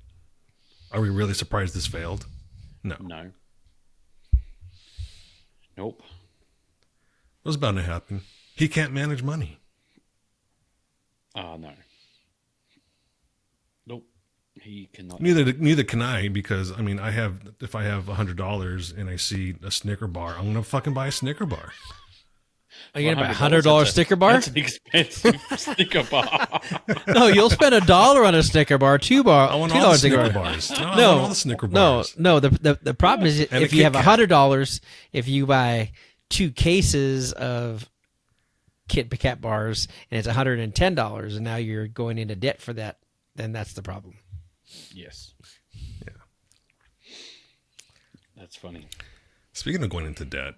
Speaker 6: are we really surprised this failed? No.
Speaker 7: Nope.
Speaker 6: It was bound to happen. He can't manage money.
Speaker 7: No. Nope. He cannot.
Speaker 6: Neither can I, because I mean, if I have $100 and I see a Snicker bar, I'm gonna fucking buy a Snicker bar.
Speaker 3: Are you gonna buy a $100 Snicker bar?
Speaker 7: That's an expensive Snicker bar.
Speaker 3: No, you'll spend $1 on a Snicker bar, $2
Speaker 6: I want all the Snicker bars. I want all the Snicker bars.
Speaker 3: No. The problem is if you have $100, if you buy 2 cases of Kit Kat bars and it's $110 and now you're going into debt for that, then that's the problem.
Speaker 7: Yes.
Speaker 6: Yeah.
Speaker 7: That's funny.
Speaker 6: Speaking of going into debt,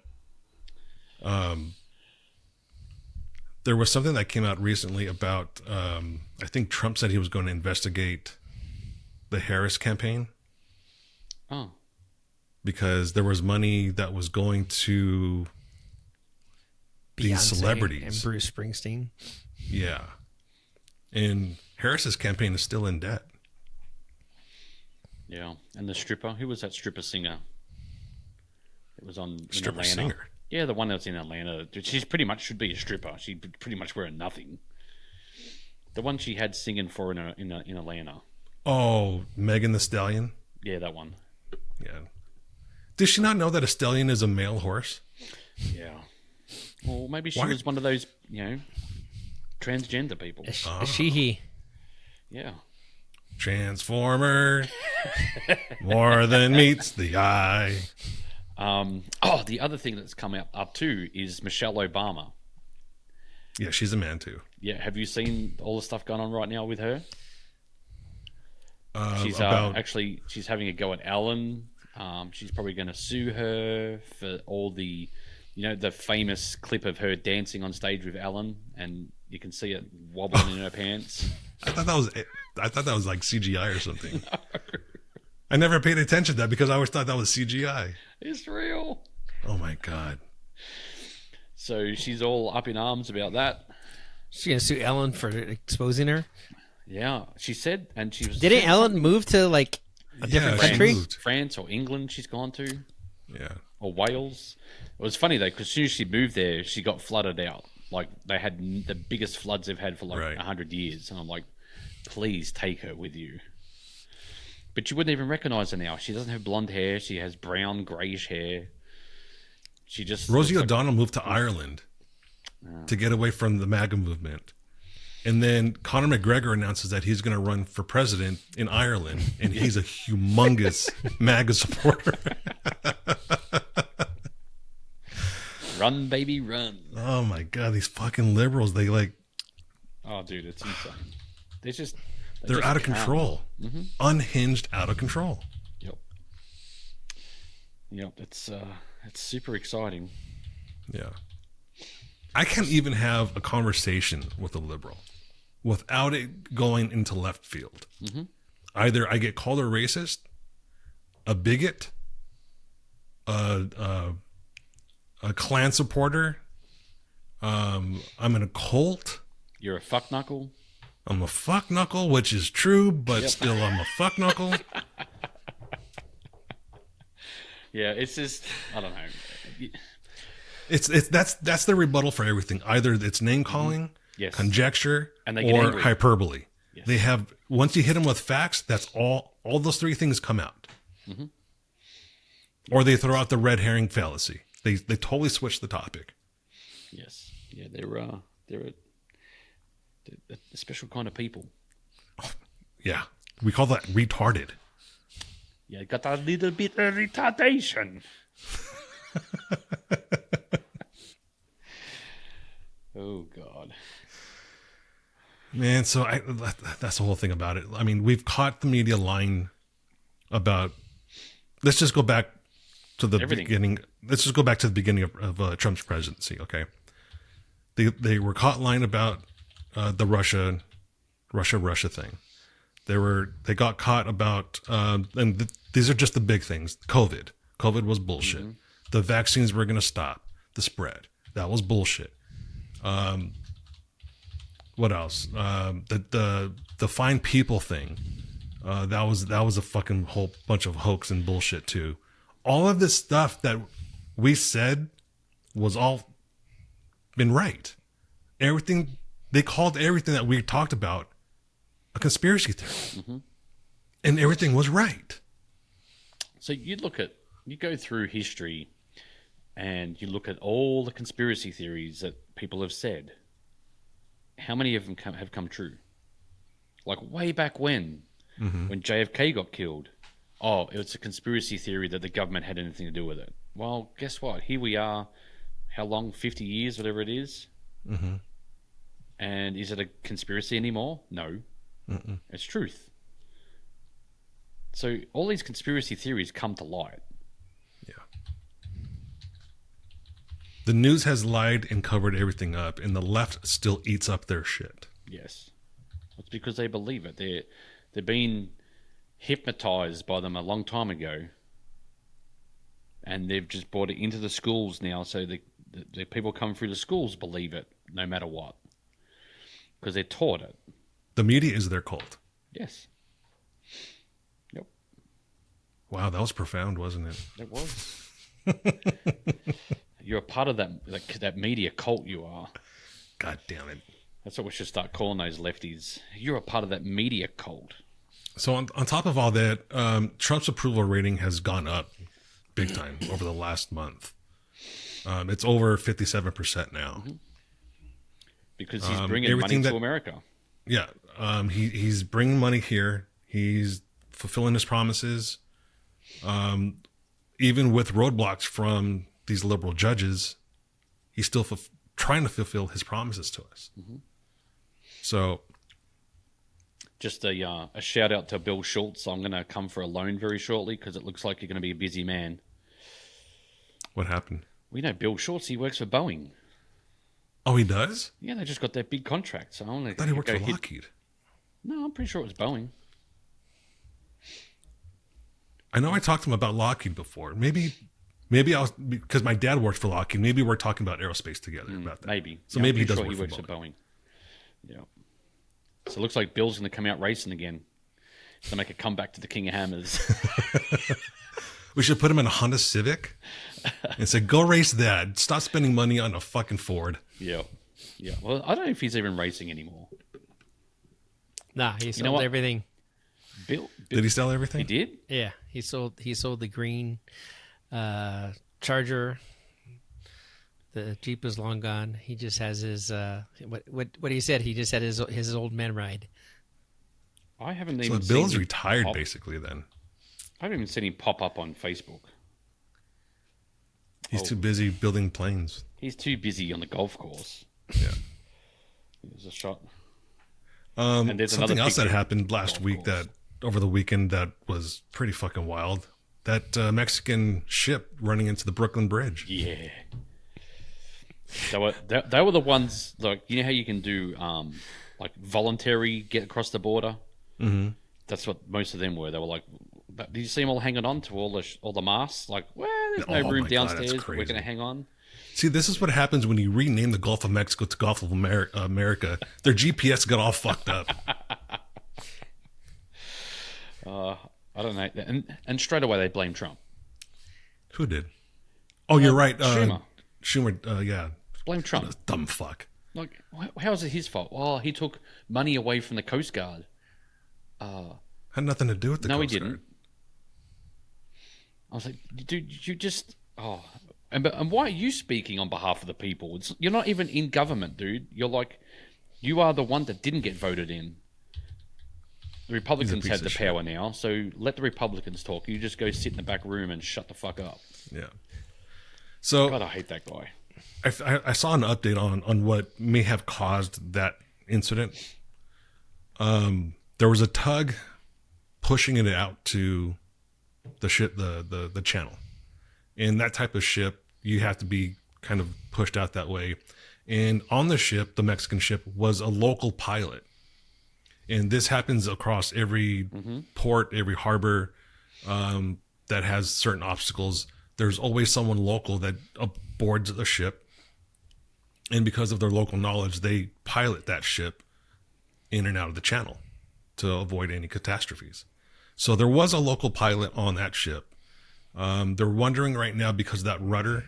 Speaker 6: there was something that came out recently about, I think Trump said he was going to investigate the Harris campaign.
Speaker 7: Oh.
Speaker 6: Because there was money that was going to these
Speaker 3: Beyonce
Speaker 6: celebrities.
Speaker 3: And Bruce Springsteen.
Speaker 6: Yeah. And Harris's campaign is still in debt.
Speaker 7: Yeah. And the stripper, who was that stripper singer? It was on
Speaker 6: stripper
Speaker 7: Atlanta.
Speaker 6: Singer.
Speaker 7: Yeah, the one that's in Atlanta. She's pretty much should be a stripper. She pretty much wearing nothing. The one she had singing for in Atlanta.
Speaker 6: Oh, Megan Thee Stallion?
Speaker 7: Yeah, that one.
Speaker 6: Yeah. Did she not know that a stallion is a male horse?
Speaker 7: Yeah. Well, maybe she was one of those, transgender people.
Speaker 3: A she, he.
Speaker 7: Yeah.
Speaker 6: Transformer. More than meets the eye.
Speaker 7: The other thing that's come up too is Michelle Obama.
Speaker 6: Yeah, she's a man too.
Speaker 7: Yeah, have you seen all the stuff going on right now with her? She's she's having a go at Ellen. She's probably going to sue her for all the, the famous clip of her dancing on stage with Ellen, and you can see it wobbling in her pants.
Speaker 6: I thought that was like CGI or something. No. I never paid attention to that because I always thought that was CGI.
Speaker 7: It's real.
Speaker 6: Oh my God.
Speaker 7: So she's all up in arms about that.
Speaker 3: She's going to sue Ellen for exposing her?
Speaker 7: Yeah, she said, and she was...
Speaker 3: Didn't Ellen move to like a different country?
Speaker 7: France or England she's gone to.
Speaker 6: Yeah.
Speaker 7: Or Wales. It was funny though, because as soon as she moved there, she got flooded out. Like, they had the biggest floods they've had for like 100 years. And I'm like, please take her with you. But you wouldn't even recognize her now. She doesn't have blonde hair. She has brown, grayish hair. She just...
Speaker 6: Rosie O'Donnell moved to Ireland to get away from the MAGA movement. And then Conor McGregor announces that he's going to run for president in Ireland. And he's a humongous MAGA supporter.
Speaker 7: Run, baby, run.
Speaker 6: Oh, my God. These fucking liberals, they like...
Speaker 7: Oh, dude, it's insane.
Speaker 6: They're out of control. Mm-hmm. Unhinged, out of control.
Speaker 7: Yep. It's super exciting.
Speaker 6: Yeah. I can't even have a conversation with a liberal without it going into left field.
Speaker 7: Mm-hmm.
Speaker 6: Either I get called a racist, a bigot, a Klan supporter, I'm in a cult.
Speaker 7: You're a fuck knuckle.
Speaker 6: I'm a fuck knuckle, which is true, but still I'm a fuck knuckle.
Speaker 7: Yeah, it's just, I don't know.
Speaker 6: That's the rebuttal for everything. Either it's name calling, conjecture,
Speaker 7: and they get
Speaker 6: or
Speaker 7: angry.
Speaker 6: hyperbole.
Speaker 7: Yes.
Speaker 6: They have, once you hit them with facts, that's all those three things come out.
Speaker 7: Mm-hmm.
Speaker 6: Or they throw out the red herring fallacy. They totally switch the topic.
Speaker 7: Yes. Yeah, they're a special kind of people.
Speaker 6: Yeah. We call that retarded.
Speaker 7: Yeah, got a little bit of retardation. Oh, God.
Speaker 6: Man, so that's the whole thing about it. I mean, we've caught the media lying about... Let's just go back to the beginning. Let's just go back to the beginning of Trump's presidency, okay? They were caught lying about the Russia thing. They got caught about, these are just the big things. COVID was bullshit. Mm-hmm. The vaccines were going to stop the spread. That was bullshit. What else? The fine people thing. That was a fucking whole bunch of hoax and bullshit too. All of this stuff that we said was all been right. Everything, they called everything that we talked about a conspiracy theory. Mm-hmm. And everything was right.
Speaker 7: So you go through history and you look at all the conspiracy theories that people have said. How many of them have come true? Like way back when JFK got killed. Oh, it's a conspiracy theory that the government had anything to do with it. Well, guess what? Here we are, how long? 50 years, whatever it is.
Speaker 6: Mm-hmm.
Speaker 7: And is it a conspiracy anymore? No.
Speaker 6: Mm-mm.
Speaker 7: It's truth. So all these conspiracy theories come to light.
Speaker 6: Yeah. The news has lied and covered everything up, and the left still eats up their shit.
Speaker 7: Yes. It's because they believe it. They're being hypnotized by them a long time ago. And they've just brought it into the schools now, so the people coming through the schools believe it no matter what. Because they're taught it.
Speaker 6: The media is their cult.
Speaker 7: Yes. Yep.
Speaker 6: Wow, that was profound, wasn't it?
Speaker 7: It was. You're a part of that media cult, you are.
Speaker 6: God damn it.
Speaker 7: That's what we should start calling those lefties. You're a part of that media cult.
Speaker 6: So on top of all that, Trump's approval rating has gone up big time over the last month. It's over 57% now.
Speaker 7: Mm-hmm. Because he's bringing money to America.
Speaker 6: Yeah. He's bringing money here. He's fulfilling his promises. Even with roadblocks from these liberal judges, he's still trying to fulfill his promises to us.
Speaker 7: Mm-hmm.
Speaker 6: So,
Speaker 7: just a shout out to Bill Schultz. I'm going to come for a loan very shortly because it looks like you're going to be a busy man.
Speaker 6: What happened?
Speaker 7: We know Bill Schultz. He works for Boeing.
Speaker 6: Oh, he does?
Speaker 7: Yeah, they just got that big contract. So
Speaker 6: I thought he worked for Lockheed.
Speaker 7: No, I'm pretty sure it was Boeing.
Speaker 6: I know I talked to him about Lockheed before. Maybe I was, because my dad worked for Lockheed. Maybe we're talking about aerospace together about that.
Speaker 7: Maybe.
Speaker 6: So maybe he does
Speaker 7: sure
Speaker 6: work
Speaker 7: he works
Speaker 6: for
Speaker 7: for Boeing. Yeah. So it looks like Bill's going to come out racing again to make a comeback to the King of Hammers.
Speaker 6: We should put him in a Honda Civic and say, go race that. Stop spending money on a fucking Ford.
Speaker 7: Yeah. Yeah. Well, I don't know if he's even racing anymore.
Speaker 3: Nah, he sold everything.
Speaker 7: Bill,
Speaker 6: did he sell everything?
Speaker 7: He did?
Speaker 3: Yeah. He sold the green Charger. The Jeep is long gone. He just has his what he said. He just had his old man ride.
Speaker 7: I haven't even.
Speaker 6: So Bill's retired basically. Then
Speaker 7: I haven't even seen him pop up on Facebook.
Speaker 6: He's too busy building planes.
Speaker 7: He's too busy on the golf course.
Speaker 6: Yeah.
Speaker 7: There's a shot.
Speaker 6: And there's something else that happened last week over the weekend that was pretty fucking wild. That Mexican ship running into the Brooklyn Bridge.
Speaker 7: Yeah. They were the ones, like, you know how you can do like voluntary get across the border?
Speaker 6: Mm-hmm.
Speaker 7: That's what most of them were. They were like, did you see them all hanging on to all the masts? Like, well, there's no room downstairs. We're going to hang on.
Speaker 6: See, this is what happens when you rename the Gulf of Mexico to Gulf of America. Their GPS got all fucked up.
Speaker 7: I don't know. And straight away they blame Trump.
Speaker 6: Who did? Oh, you're right.
Speaker 7: Schumer.
Speaker 6: Yeah.
Speaker 7: Blame Trump.
Speaker 6: What a dumb fuck.
Speaker 7: Like, how is it his fault? Well, he took money away from the Coast Guard.
Speaker 6: Had nothing to do with the Coast Guard.
Speaker 7: No, he didn't. I was like, dude, you just... Oh... And why are you speaking on behalf of the people? You're not even in government, dude. You are the one that didn't get voted in. The Republicans have the power now, so let the Republicans talk. You just go sit in the back room and shut the fuck up.
Speaker 6: Yeah. So
Speaker 7: God, I hate that guy.
Speaker 6: I saw an update on what may have caused that incident. There was a tug pushing it out to the ship, the channel, and that type of ship, you have to be kind of pushed out that way. And on the ship, the Mexican ship, was a local pilot. And this happens across every port, every harbor that has certain obstacles. There's always someone local that boards the ship. And because of their local knowledge, they pilot that ship in and out of the channel to avoid any catastrophes. So there was a local pilot on that ship. They're wondering right now, because of that rudder,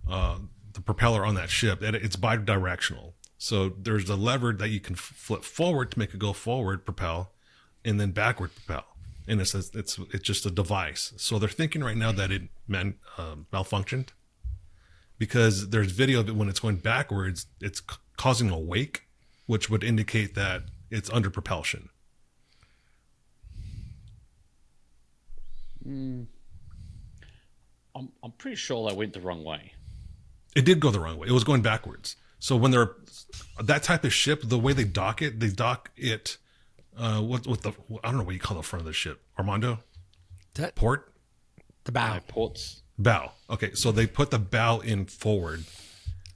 Speaker 6: the propeller on that ship, that it's bidirectional. So there's a lever that you can flip forward to make it go forward, propel, and then backward propel. And it's just a device. So they're thinking right now that it malfunctioned, because there's video of it when it's going backwards, it's causing a wake, which would indicate that it's under propulsion.
Speaker 7: I'm pretty sure they went the wrong way.
Speaker 6: It did go the wrong way. It was going backwards. So when they're that type of ship, the way they dock it with the, I don't know what you call the front of the ship. Armando? Port?
Speaker 3: The bow.
Speaker 7: Ports.
Speaker 6: Bow. Okay, so they put the bow in forward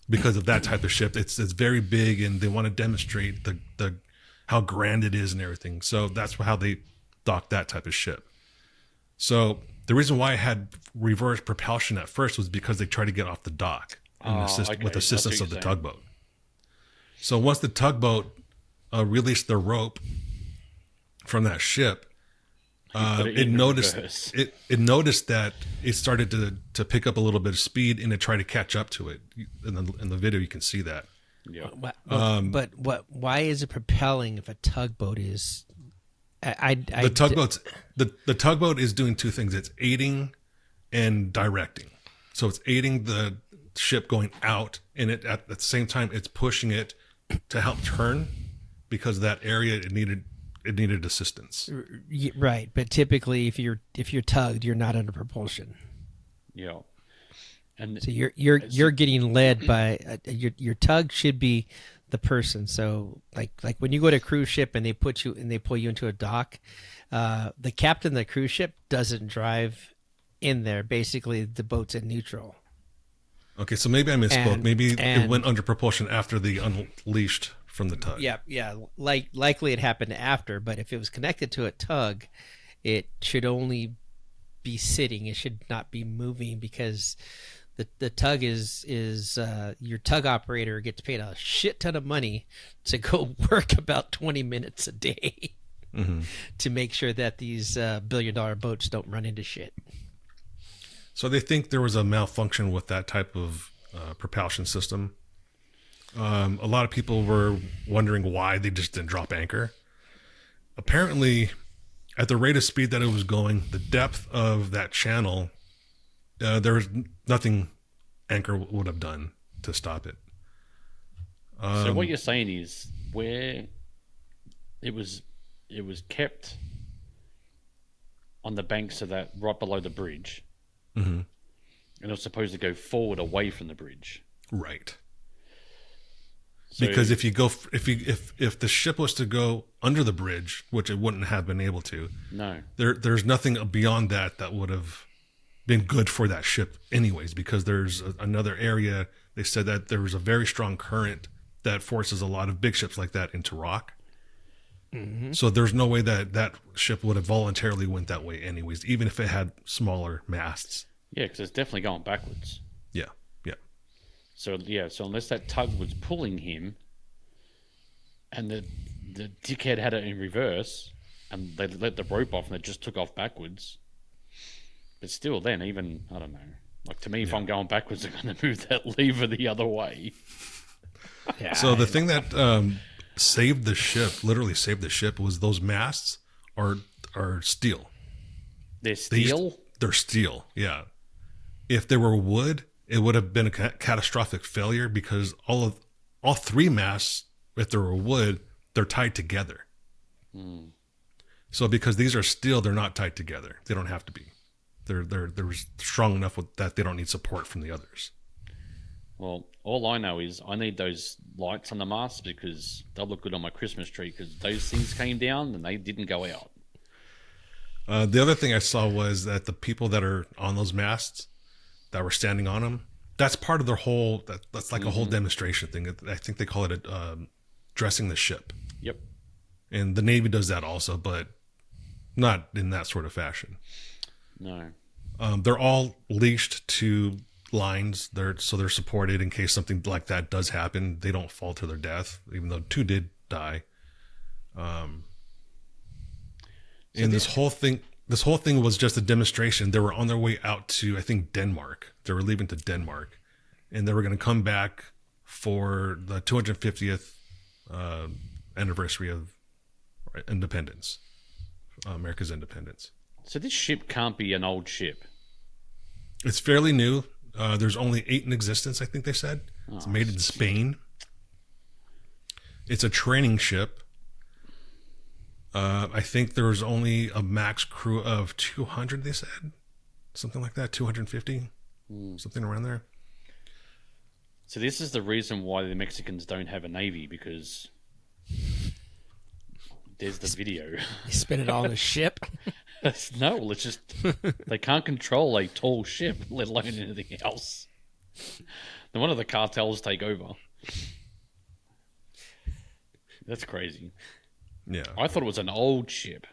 Speaker 6: because of that type of ship. It's very big, and they want to demonstrate the how grand it is and everything. So that's how they dock that type of ship. So the reason why I had reverse propulsion at first was because they tried to get off the dock with assistance of the tugboat. So once the tugboat released the rope from that ship, it noticed that it started to pick up a little bit of speed and to try to catch up to it. In the video, you can see that.
Speaker 7: Yeah.
Speaker 3: But why is it propelling if a tugboat is?
Speaker 6: The tugboat is doing two things. It's aiding and directing. So it's aiding the ship going out, and at the same time it's pushing it to help turn because that area it needed assistance.
Speaker 3: Right, but typically if you're tugged, you're not under propulsion.
Speaker 7: Yeah. And
Speaker 3: so you're getting led by your tug should be the person. So like when you go to a cruise ship and they pull you into a dock, the captain of the cruise ship doesn't drive in there. Basically, the boat's in neutral.
Speaker 6: Okay, so maybe I misspoke. Maybe it went under propulsion after the unleashed from the tug.
Speaker 3: Yeah. Likely it happened after, but if it was connected to a tug, it should only be sitting. It should not be moving because the tug is your tug operator gets paid a shit ton of money to go work about 20 minutes a day to make sure that these billion-dollar boats don't run into shit.
Speaker 6: So they think there was a malfunction with that type of propulsion system. A lot of people were wondering why they just didn't drop anchor. Apparently, at the rate of speed that it was going, the depth of that channel, there was nothing anchor would have done to stop it.
Speaker 7: So what you're saying is where it was kept on the banks of that right below the bridge, and it was supposed to go forward away from the bridge.
Speaker 6: Right.
Speaker 7: So,
Speaker 6: because if the ship was to go under the bridge, which it wouldn't have been able to, there's nothing beyond that would have been good for that ship anyways, because there's another area. They said that there was a very strong current that forces a lot of big ships like that into rock. So there's no way that ship would have voluntarily went that way anyways, even if it had smaller masts.
Speaker 7: Yeah, because it's definitely going backwards.
Speaker 6: Yeah.
Speaker 7: So unless that tug was pulling him, and the dickhead had it in reverse, and they let the rope off and it just took off backwards. But still, then even I don't know. Like to me, if I'm going backwards, I'm going to move that lever the other way.
Speaker 6: Yeah. So the thing that literally saved the ship, was those masts are steel.
Speaker 7: They're steel?
Speaker 6: They're steel, yeah. If they were wood, it would have been a catastrophic failure because all three masts, if they were wood, they're tied together. So because these are steel, they're not tied together. They don't have to be. They're strong enough that they don't need support from the others.
Speaker 7: Well, all I know is I need those lights on the mast because they'll look good on my Christmas tree, because those things came down and they didn't go out.
Speaker 6: The other thing I saw was that the people that are on those masts that were standing on them, that's part of their whole, that's like a whole demonstration thing. I think they call it dressing the ship.
Speaker 7: Yep.
Speaker 6: And the Navy does that also, but not in that sort of fashion.
Speaker 7: No.
Speaker 6: They're all leashed to lines. They're supported in case something like that does happen. They don't fall to their death, even though 2 did die. This whole thing was just a demonstration. They were on their way out to, I think, Denmark. They were leaving to Denmark, and they were going to come back for the 250th anniversary of independence, America's independence.
Speaker 7: So this ship can't be an old ship.
Speaker 6: It's fairly new. There's only 8 in existence, I think they said. It's made in Spain. It's a training ship. I think there was only a max crew of 200, they said. Something like that, 250, something around there.
Speaker 7: So this is the reason why the Mexicans don't have a navy, because there's the video.
Speaker 3: They spin it all on a ship.
Speaker 7: No, well, it's just they can't control a tall ship, let alone anything else. Then one of the cartels take over. That's crazy.
Speaker 6: Yeah,
Speaker 7: I thought it was an old ship.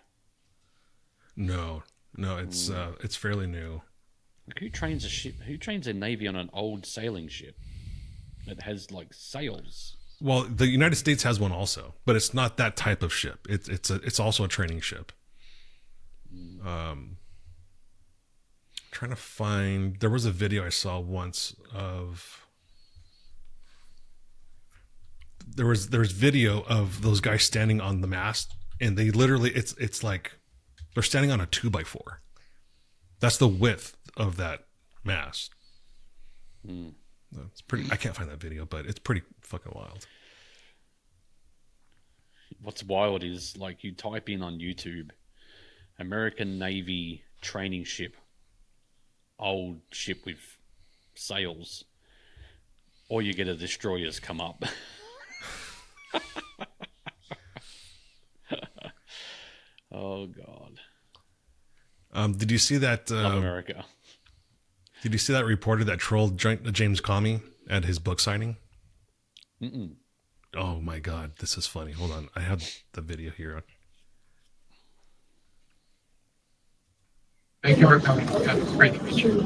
Speaker 6: No, it's fairly new.
Speaker 7: Like, who trains a ship? Who trains a navy on an old sailing ship that has like sails?
Speaker 6: Well, the United States has one also, but it's not that type of ship. It's also a training ship. Trying to find. There was a video I saw once of. There was video of those guys standing on the mast, and they literally it's like they're standing on a 2x4. That's the width of that mast. It's pretty. I can't find that video, but it's pretty fucking wild.
Speaker 7: What's wild is, like, you type in on YouTube, American Navy training ship, old ship with sails, or you get a destroyers come up. Oh God.
Speaker 6: Did you see that?
Speaker 7: Love America.
Speaker 6: Did you see that reporter that trolled James Comey at his book signing?
Speaker 7: Mm-mm.
Speaker 6: Oh my God, this is funny. Hold on, I have the video here.
Speaker 13: Thank you for coming. Yeah, great to meet you.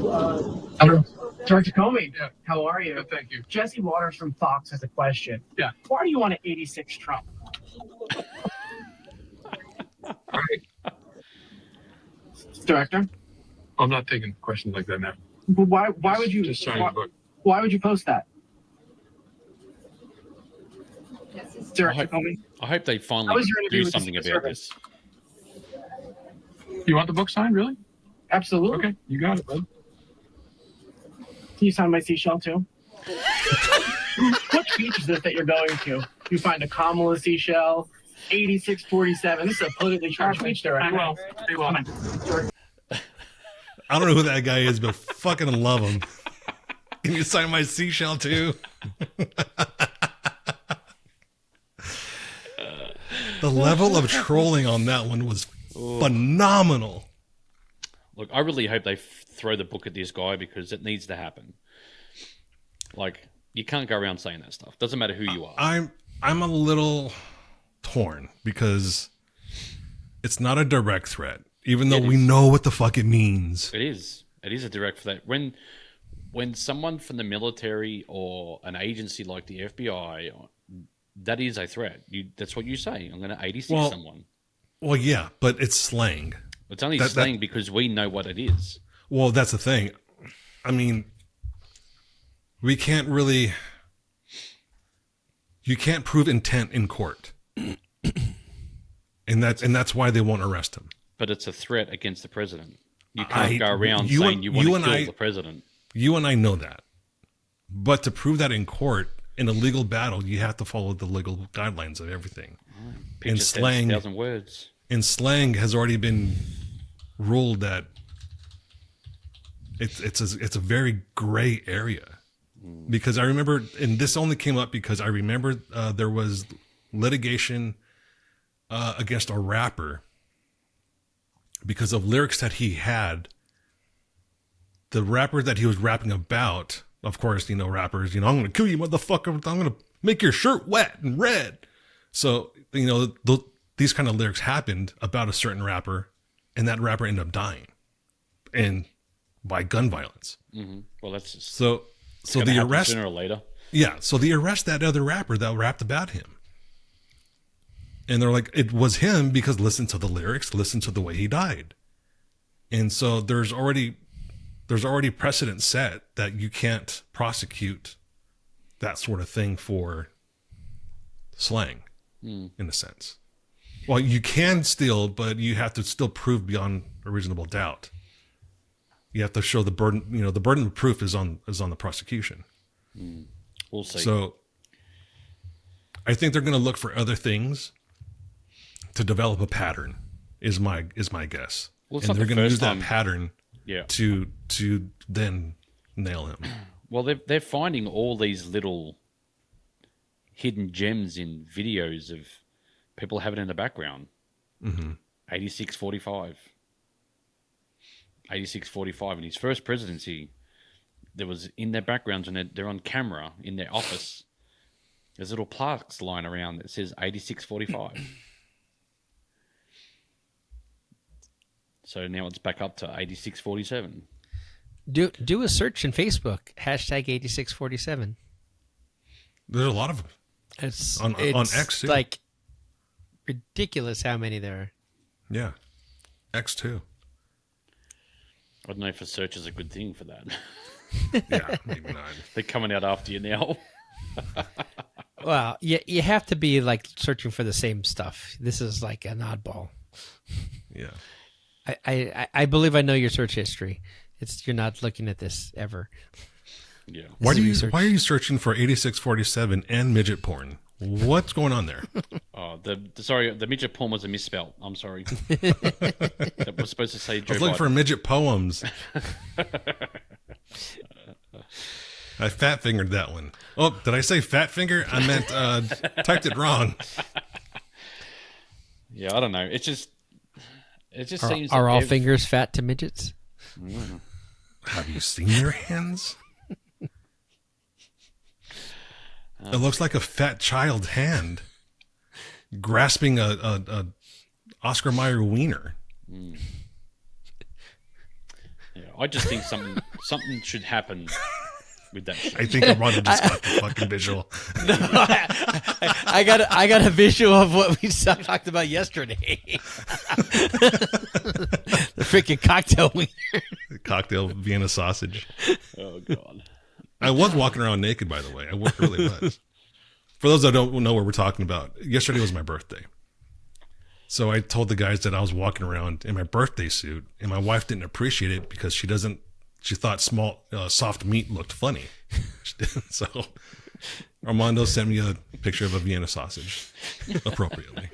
Speaker 13: Hello. Director Comey, how are you? Thank you. Jesse Waters from Fox has a question. Yeah. Why do you want an 86 Trump? All right. Director? I'm not taking questions like that now. But why would you just sign the book? Why would you post that? Director Comey?
Speaker 7: I hope they finally do something about this.
Speaker 13: You want the book signed, really? Absolutely. Okay, you got it, bud. Can you sign my seashell too? What beach is this that you're going to? You find a Kamala seashell, 8647. This is a politically charged beach, Director. They will.
Speaker 6: I don't know who that guy is, but fucking love him. Can you sign my seashell too? The level of trolling on that one was phenomenal.
Speaker 7: Look, I really hope they throw the book at this guy, because it needs to happen. Like, you can't go around saying that stuff. Doesn't matter who you are.
Speaker 6: I'm a little torn, because it's not a direct threat, even though we know what the fuck it means.
Speaker 7: It is. It is a direct threat. When someone from the military or an agency like the FBI, that is a threat. That's what you say. I'm going to 86 someone.
Speaker 6: Well, yeah, but it's slang.
Speaker 7: It's only slang because we know what it is.
Speaker 6: Well, that's the thing. I mean, we can't really... You can't prove intent in court. And that's why they won't arrest him.
Speaker 7: But it's a threat against the president. You can't go around saying you want to kill the president. You
Speaker 6: and I know that. But to prove that in court, in a legal battle, you have to follow the legal guidelines of everything.
Speaker 7: And slang, 1,000 words.
Speaker 6: And slang has already been ruled that it's a very gray area. Because I remember, and this only came up because I remember there was litigation against a rapper because of lyrics that he had. The rapper that he was rapping about, of course, rappers, I'm going to kill you, motherfucker. I'm going to make your shirt wet and red. So, these kind of lyrics happened about a certain rapper, and that rapper ended up dying, and by gun violence.
Speaker 7: Mm-hmm. Well, that's just
Speaker 6: so the arrest
Speaker 7: sooner or later.
Speaker 6: Yeah, so they arrest that other rapper that rapped about him, and they're like, it was him because listen to the lyrics, listen to the way he died, and so there's already precedent set that you can't prosecute that sort of thing for slang, in a sense. Well, you can still, but you have to still prove beyond a reasonable doubt. You have to show the burden. The burden of proof is on the prosecution.
Speaker 7: We'll see.
Speaker 6: So, I think they're going to look for other things to develop a pattern. Is my guess,
Speaker 7: Well,
Speaker 6: and they're going to use that pattern.
Speaker 7: Yeah.
Speaker 6: To then nail him.
Speaker 7: Well, they're finding all these little hidden gems in videos of people having in the background. 8645. 8645. In his first presidency, there was in their backgrounds, and they're on camera in their office. There's little plaques lying around that says 8645. So now it's back up to 8647.
Speaker 3: Do a search in Facebook, hashtag 8647.
Speaker 6: There's a lot of them.
Speaker 3: It's
Speaker 6: on X too.
Speaker 3: Like ridiculous how many there are.
Speaker 6: Yeah. X too.
Speaker 7: I don't know if a search is a good thing for that.
Speaker 6: Yeah, maybe not.
Speaker 7: They're coming out after you now.
Speaker 3: Well, you have to be like searching for the same stuff. This is like an oddball.
Speaker 6: Yeah.
Speaker 3: I believe I know your search history. You're not looking at this ever.
Speaker 7: Yeah.
Speaker 6: Why are you searching for 8647 and midget porn? What's going on there?
Speaker 7: Oh, the midget poem was a misspell. I'm sorry. That was supposed to say Joe
Speaker 6: I was looking
Speaker 7: Biden.
Speaker 6: for midget poems. I fat fingered that one. Oh, did I say fat finger? I meant typed it wrong.
Speaker 7: Yeah, I don't know. It just seems.
Speaker 3: Are all fingers fat to midgets?
Speaker 6: Have you seen their hands? It looks like a fat child's hand grasping a Oscar Mayer wiener.
Speaker 7: Yeah, I just think something should happen with that shit.
Speaker 6: I think Armando just got the fucking visual.
Speaker 3: No, I got a visual of what we talked about yesterday. The freaking cocktail wiener.
Speaker 6: Cocktail Vienna sausage.
Speaker 7: Oh God.
Speaker 6: I was walking around naked, by the way. I really was. For those that don't know what we're talking about, yesterday was my birthday. So I told the guys that I was walking around in my birthday suit, and my wife didn't appreciate it because she thought soft meat looked funny. So Armando sent me a picture of a Vienna sausage appropriately.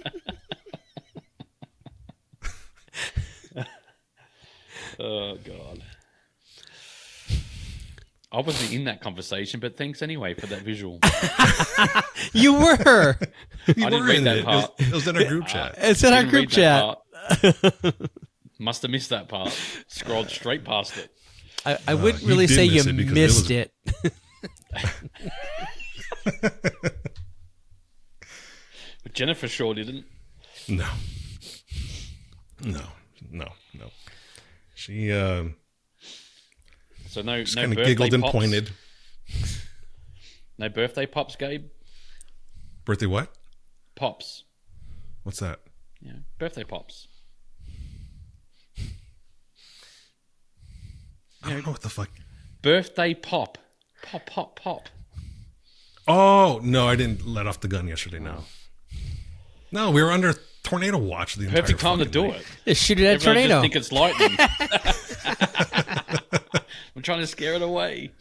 Speaker 7: Oh God. I wasn't in that conversation, but thanks anyway for that visual.
Speaker 3: You were.
Speaker 7: I didn't read that part.
Speaker 6: It was in our group chat.
Speaker 3: It's in our group chat.
Speaker 7: Must have missed that part. Scrolled straight past it.
Speaker 3: I wouldn't really say you missed it.
Speaker 7: But Jennifer sure didn't.
Speaker 6: No. She
Speaker 7: so no
Speaker 6: kind of
Speaker 7: birthday
Speaker 6: giggled and
Speaker 7: pops?
Speaker 6: pointed.
Speaker 7: No birthday pops, Gabe?
Speaker 6: Birthday what?
Speaker 7: Pops.
Speaker 6: What's that?
Speaker 7: Yeah, birthday pops.
Speaker 6: I don't know what the fuck.
Speaker 7: Birthday pop. Pop.
Speaker 6: Oh, no, I didn't let off the gun yesterday, no. No, we were under tornado watch the entire
Speaker 7: Perfect time to do
Speaker 6: night.
Speaker 7: it.
Speaker 3: Just shoot it at
Speaker 7: Everyone
Speaker 3: tornado.
Speaker 7: just think it's lightning. I'm trying to scare it away.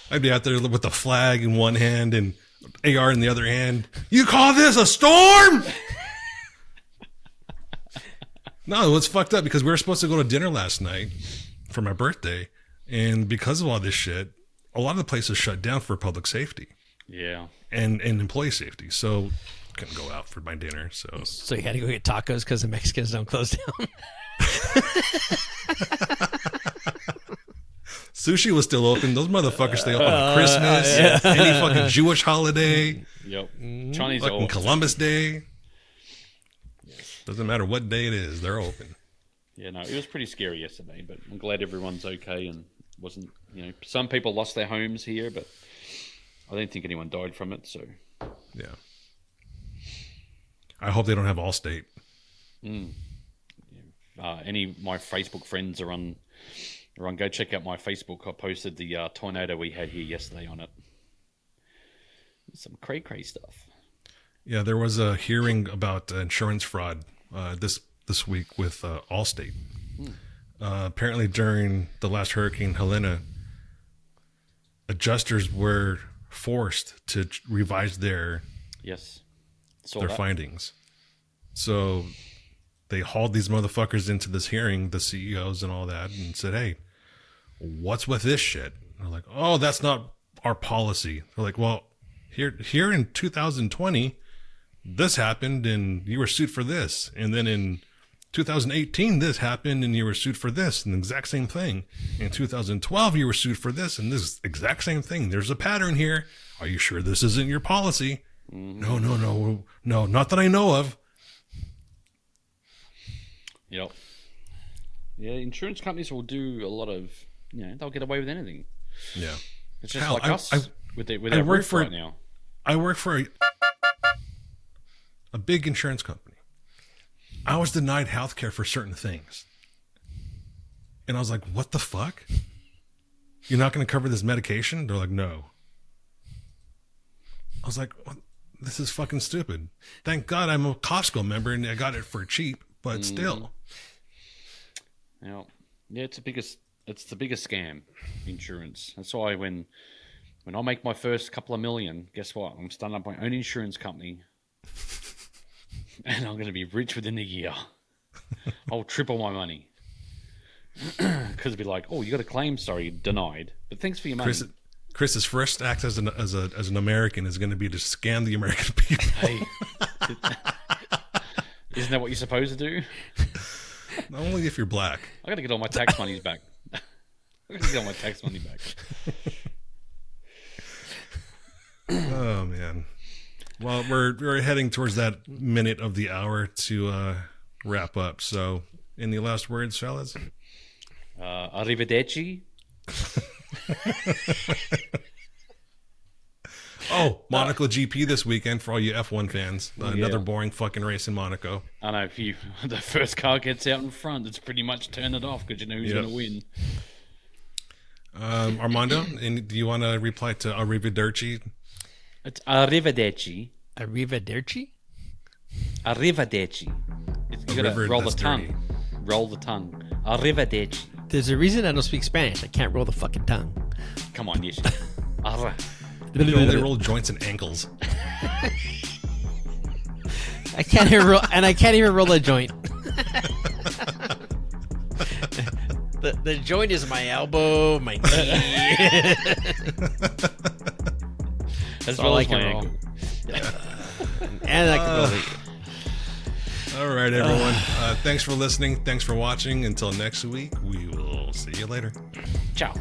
Speaker 6: I'd be out there with the flag in one hand and AR in the other hand. You call this a storm? No, it was fucked up because we were supposed to go to dinner last night for my birthday. And because of all this shit, a lot of the places shut down for public safety.
Speaker 7: Yeah.
Speaker 6: And employee safety. So couldn't go out for my dinner. So
Speaker 3: you had to go get tacos because the Mexicans don't close down.
Speaker 6: Sushi was still open. Those motherfuckers stay open on Christmas, any fucking Jewish holiday.
Speaker 7: Yep. Chinese
Speaker 6: fucking Columbus Day. Doesn't matter what day it is, they're open.
Speaker 7: Yeah, no, it was pretty scary yesterday, but I'm glad everyone's okay and wasn't, some people lost their homes here, but I don't think anyone died from it, so.
Speaker 6: Yeah. I hope they don't have Allstate.
Speaker 7: Any of my Facebook friends are on, go check out my Facebook. I posted the tornado we had here yesterday on it. Some cray stuff.
Speaker 6: Yeah, there was a hearing about insurance fraud this week with Allstate. Apparently during the last Hurricane Helena, adjusters were forced to revise their findings. So they hauled these motherfuckers into this hearing, the CEOs and all that, and said, "Hey, what's with this shit?" And they're like, "Oh, that's not our policy. They're like, well, here in 2020, this happened and you were sued for this. And then in 2018, this happened and you were sued for this and the exact same thing. In 2012, you were sued for this and this exact same thing. There's a pattern here. Are you sure this isn't your policy? No, not that I know of.
Speaker 7: Yep. Yeah, insurance companies will do a lot of, they'll get away with anything.
Speaker 6: Yeah.
Speaker 7: It's just like us with our roof right now.
Speaker 6: I work for a big insurance company. I was denied health care for certain things. And I was like, what the fuck? You're not going to cover this medication? They're like, no. I was like, well, this is fucking stupid. Thank God I'm a Costco member and I got it for cheap, but still.
Speaker 7: Yeah, it's the biggest scam, insurance. That's why when I make my first couple of million, guess what? I'm starting up my own insurance company. And I'm going to be rich within a year. I'll triple my money. Because it'd be like, oh, you got a claim, sorry, denied. But thanks for your money.
Speaker 6: Chris's first act as an American is going to be to scam the American people.
Speaker 7: Hey, isn't that what you're supposed to do?
Speaker 6: Only if you're black.
Speaker 7: I got to get all my tax monies back. I got to get all my tax money back.
Speaker 6: Oh man. Well, we're heading towards that minute of the hour to wrap up. So, any last words, fellas?
Speaker 7: Arrivederci.
Speaker 6: Oh, Monaco GP this weekend for all you F1 fans. Another boring fucking race in Monaco.
Speaker 7: I know, if the first car gets out in front, it's pretty much turn it off because you know who's going to win.
Speaker 6: Armando, do you want to reply to Arrivederci?
Speaker 7: It's Arrivederci.
Speaker 3: Arrivederci?
Speaker 7: Arrivederci. You got to roll the tongue.
Speaker 6: Dirty.
Speaker 7: Roll the tongue. Arrivederci.
Speaker 3: There's a reason I don't speak Spanish. I can't roll the fucking tongue.
Speaker 7: Come on, yes.
Speaker 6: You only roll joints and ankles.
Speaker 3: I can't even roll a joint. The joint is my elbow, my knee.
Speaker 7: As well as my ankle.
Speaker 3: And I can roll it.
Speaker 6: All right, everyone. Thanks for listening. Thanks for watching. Until next week, we will see you later.
Speaker 7: Ciao.